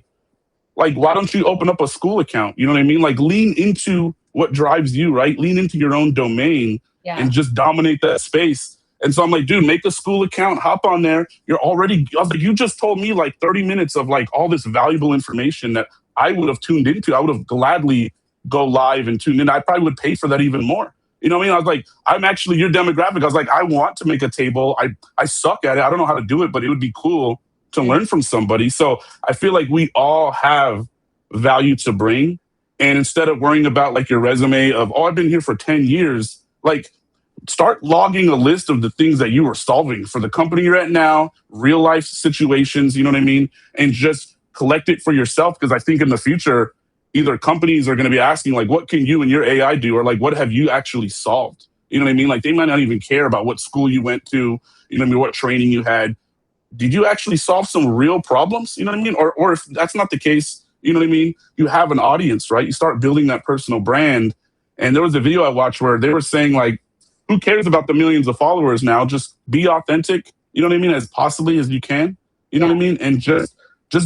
like, why don't you open up a school account? You know what I mean? Like lean into what drives you, right? Lean into your own domain and just dominate that space. And so I'm like, dude, make a school account, hop on there. You're already, I was like, you just told me like 30 minutes of like all this valuable information that I would have tuned into. I would have gladly go live and tune in. I probably would pay for that even more. You know what I mean? I was like, I'm actually your demographic. I was like, I want to make a table. I suck at it. I don't know how to do it, but it would be cool to learn from somebody. So I feel like we all have value to bring. And instead of worrying about like your resume of, oh, I've been here for 10 years, like start logging a list of the things that you are solving for the company you're at now, real life situations, you know what I mean? And just collect it for yourself. Because I think in the future, either companies are going to be asking, like, what can you and your AI do? Or like, what have you actually solved? You know what I mean? Like, they might not even care about what school you went to, you know what I mean? What training you had. Did you actually solve some real problems? You know what I mean? Or if that's not the case, you know what I mean? You have an audience, right? You start building that personal brand. And there was a video I watched where they were saying, like, who cares about the millions of followers now? Just be authentic, you know what I mean, as possibly as you can. You know what I mean? And just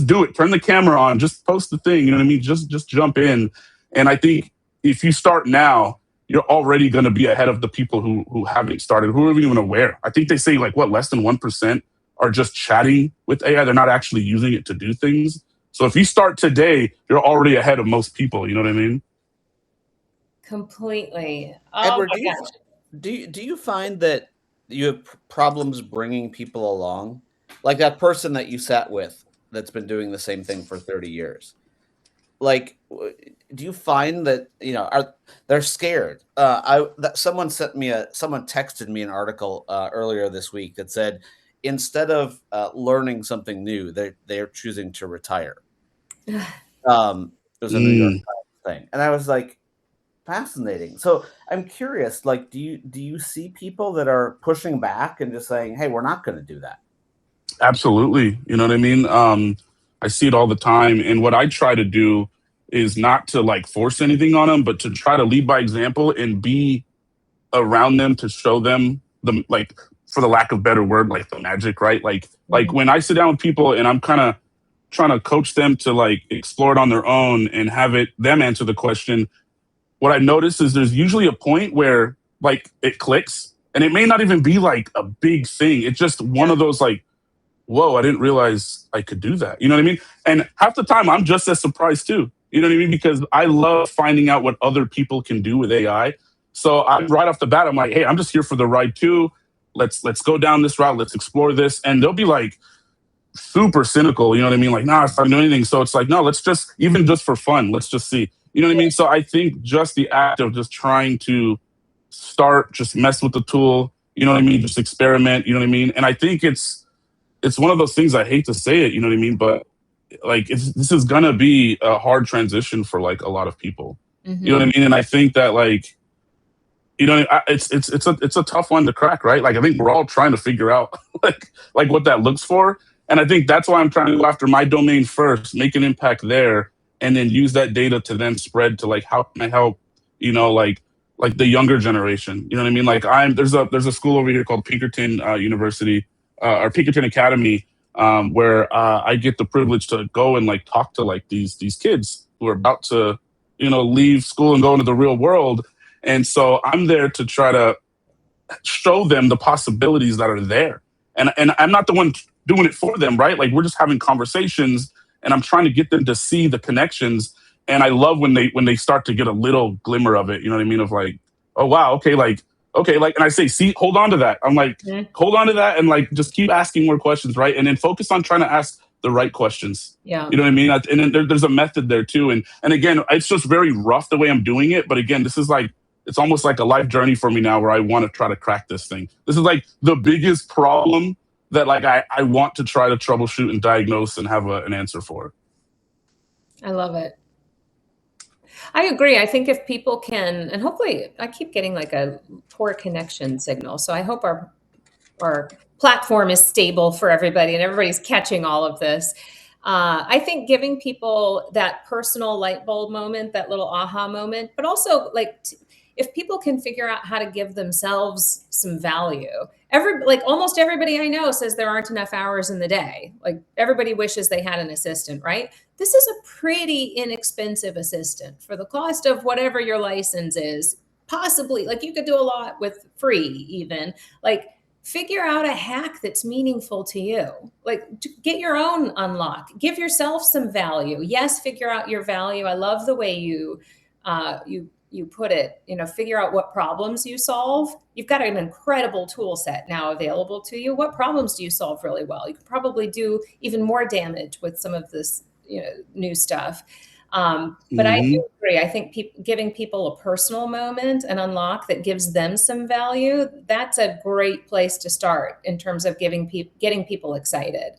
do it. Turn the camera on, just post the thing, you know what I mean? Just jump in. And I think if you start now, you're already going to be ahead of the people who haven't started, who aren't even aware. I think they say like what, less than 1% are just chatting with AI. They're not actually using it to do things. So if you start today, you're already ahead of most people. You know what I mean? Completely. Oh Edward, my gosh. do you find that you have problems bringing people along? Like that person that you sat with that's been doing the same thing for 30 years. Like, do you find that, they're scared? Someone someone texted me an article earlier this week that said instead of learning something new, they're choosing to retire. It was a New York Mm. Times thing, and I was like, fascinating. So I'm curious, like, do you see people that are pushing back and just saying, "Hey, we're not going to do that"? Absolutely. You know what I mean? I see it all the time. And what I try to do is not to like force anything on them, but to try to lead by example and be around them to show them the, like, for the lack of better word, like the magic, right? Like Mhm. when I sit down with people and I'm kind of trying to coach them to like explore it on their own and have it them answer the question, what I notice is there's usually a point where like it clicks, and it may not even be like a big thing. It's just one Yeah. of those like, whoa, I didn't realize I could do that. You know what I mean? And half the time I'm just as surprised too. You know what I mean? Because I love finding out what other people can do with AI. So I'm right off the bat, I'm like, hey, I'm just here for the ride too. Let's go down this route. Let's explore this. And they'll be like super cynical. You know what I mean? Like, nah, it's not doing anything. So it's like, no, let's just, even just for fun, let's just see. You know what I mean? So I think just the act of just trying to start, just mess with the tool, you know what I mean? Just experiment, you know what I mean? And I think it's one of those things. I hate to say it, you know what I mean, but like this is gonna be a hard transition for like a lot of people. You know what Mhm. I mean? And I think that like, it's a tough one to crack, right? Like I think we're all trying to figure out like what that looks for, and I think that's why I'm trying to go after my domain first, make an impact there, and then use that data to then spread to like how can I help, you know, like the younger generation. You know what I mean? Like there's a school over here called Pinkerton University or Pinkerton Academy, where I get the privilege to go and like talk to like these kids who are about to, leave school and go into the real world. And so I'm there to try to show them the possibilities that are there. And I'm not the one doing it for them, right? Like we're just having conversations and I'm trying to get them to see the connections. And I love when they start to get a little glimmer of it, you know what I mean? Of like, oh wow, okay, like, and I say, see, hold on to that. I'm like, Mhm. hold on to that and like just keep asking more questions, right? And then focus on trying to ask the right questions. Yeah. You know what I mean? And then there's a method there too. And again, it's just very rough the way I'm doing it. But again, this is like it's almost like a life journey for me now where I want to try to crack this thing. This is like the biggest problem that like I want to try to troubleshoot and diagnose and have an answer for. I love it. I agree. I think if people can, and hopefully I keep getting like a poor connection signal. So I hope our platform is stable for everybody and everybody's catching all of this. I think giving people that personal light bulb moment, that little aha moment, but also like if people can figure out how to give themselves some value. Like almost everybody I know says there aren't enough hours in the day. Like everybody wishes they had an assistant, right? This is a pretty inexpensive assistant for the cost of whatever your license is. Possibly, like you could do a lot with free even. Like figure out a hack that's meaningful to you. Like, get your own unlock, give yourself some value. Yes, figure out your value. I love the way you put it, figure out what problems you solve. You've got an incredible tool set now available to you. What problems do you solve really well? You could probably do even more damage with some of this, new stuff. But I Hmm. do agree. I think giving people a personal moment, an unlock that gives them some value, that's a great place to start in terms of getting people excited.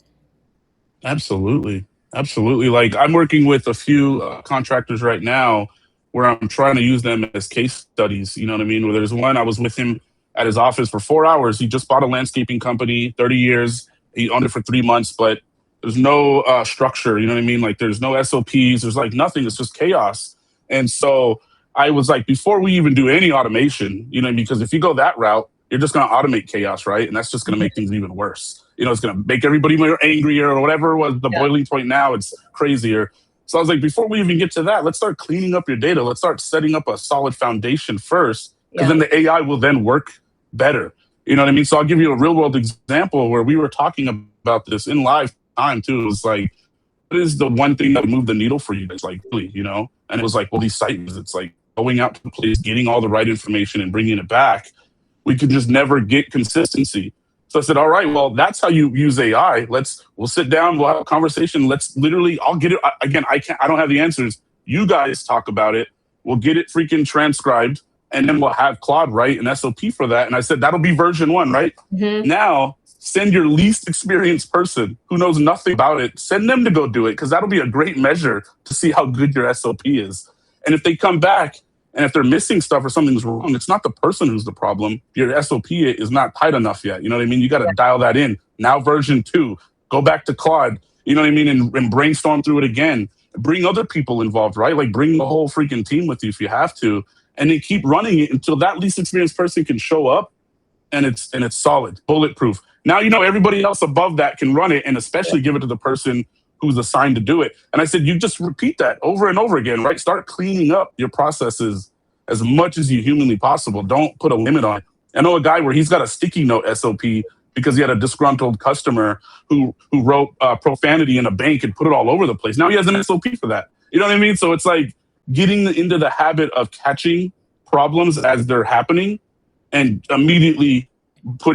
Absolutely. Absolutely. Like I'm working with a few contractors right now where I'm trying to use them as case studies. You know what I mean? Where there's one, I was with him at his office for 4 hours. He just bought a landscaping company, 30 years. He owned it for 3 months, but there's no structure. You know what I mean? Like there's no SOPs. There's like nothing. It's just chaos. And so I was like, before we even do any automation, because if you go that route, you're just going to automate chaos, right? And that's just going to make things even worse. It's going to make everybody more angrier or whatever was the Yeah. boiling point now. It's crazier. So I was like, before we even get to that, let's start cleaning up your data. Let's start setting up a solid foundation first, because Yeah. then the AI will then work better. You know what I mean? So I'll give you a real world example where we were talking about this in live time too. It was like, what is the one thing that would move the needle for you guys? Like, really. And it was like, well, these site visits, like going out to the place, getting all the right information and bringing it back. We could just never get consistency. So I said, all right, well, that's how you use AI. We'll sit down, we'll have a conversation. I'll get it. Again, I don't have the answers. You guys talk about it. We'll get it freaking transcribed, and then we'll have Claude write an SOP for that. And I said, that'll be version 1, right? Mm-hmm. Now, send your least experienced person who knows nothing about it, send them to go do it, because that'll be a great measure to see how good your SOP is. And if they come back and if they're missing stuff or something's wrong, it's not the person who's the problem. Your SOP is not tight enough yet. You know what I mean? You got to dial that in. Now, version 2, go back to Claude, you know what I mean? And brainstorm through it again. Bring other people involved, right? Like bring the whole freaking team with you if you have to. And then keep running it until that least experienced person can show up and it's solid, bulletproof. Now everybody else above that can run it and especially give it to the person who's assigned to do it. And I said, you just repeat that over and over again, right? Start cleaning up your processes as much as you humanly possible. Don't put a limit on it. I know a guy where he's got a sticky note SOP because he had a disgruntled customer who wrote profanity in a bank and put it all over the place. Now he has an SOP for that. You know what I mean? So it's like getting into the habit of catching problems as they're happening and immediately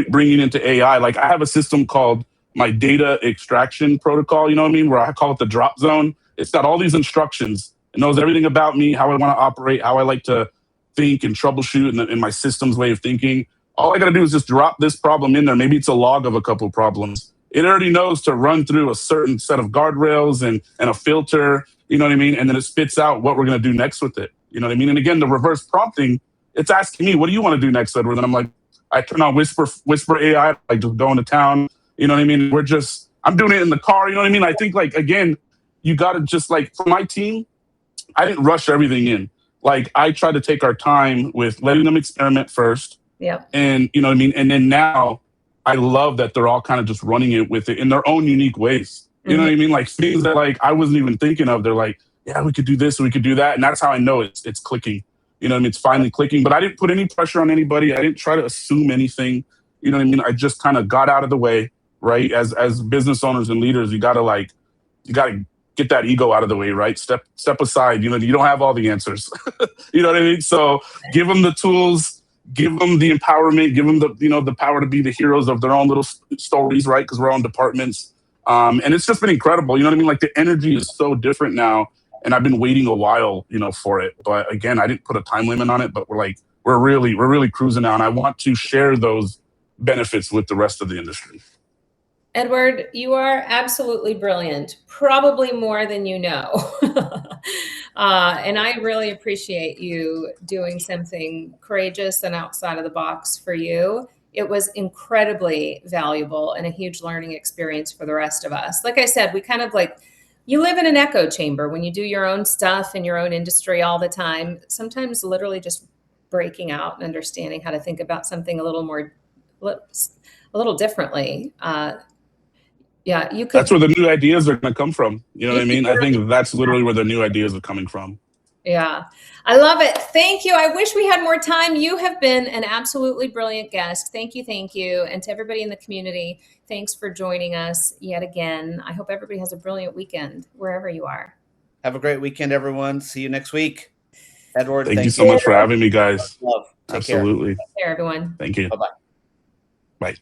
bringing into AI. Like I have a system called my data extraction protocol, you know what I mean? Where I call it the drop zone. It's got all these instructions. It knows everything about me, how I want to operate, how I like to think and troubleshoot in my system's way of thinking. All I got to do is just drop this problem in there. Maybe it's a log of a couple problems. It already knows to run through a certain set of guardrails and a filter, you know what I mean? And then it spits out what we're going to do next with it. You know what I mean? And again, the reverse prompting, it's asking me, what do you want to do next, Edward? And I'm like, I turn on whisper AI, like just going to town. You know what I mean? I'm doing it in the car. You know what I mean? I think like, again, you got to just like, for my team, I didn't rush everything in. Like I tried to take our time with letting them experiment first. Yeah. And you know what I mean? And then now I love that they're all kind of just running it with it in their own unique ways. You know what I mean? Like things that like I wasn't even thinking of. They're like, yeah, we could do this, we could do that. And that's how I know it's clicking. You know what I mean? It's finally clicking. But I didn't put any pressure on anybody. I didn't try to assume anything. You know what I mean? I just kind of got out of the way, right? As business owners and leaders, you gotta get that ego out of the way, right? Step aside. You don't have all the answers. You know what I mean? So give them the tools, give them the empowerment, give them the power to be the heroes of their own little stories, right? Because we're on departments. And it's just been incredible. You know what I mean? Like the energy is so different now. And I've been waiting a while, for it. But again, I didn't put a time limit on it, but we're really cruising now. And I want to share those benefits with the rest of the industry. Edward, you are absolutely brilliant, probably more than you know. And I really appreciate you doing something courageous and outside of the box for you. It was incredibly valuable and a huge learning experience for the rest of us. Like I said, we kind of you live in an echo chamber when you do your own stuff in your own industry all the time. Sometimes literally just breaking out and understanding how to think about something a little differently. Yeah, That's where the new ideas are going to come from. You know what I mean? I think that's literally where the new ideas are coming from. Yeah, I love it. Thank you. I wish we had more time. You have been an absolutely brilliant guest. Thank you. Thank you. And to everybody in the community, thanks for joining us yet again. I hope everybody has a brilliant weekend wherever you are. Have a great weekend, everyone. See you next week. Edward, Thank you thank so you. much for having me, guys. Love. Take care. Absolutely. Take care, everyone. Thank you. Bye-bye. Bye.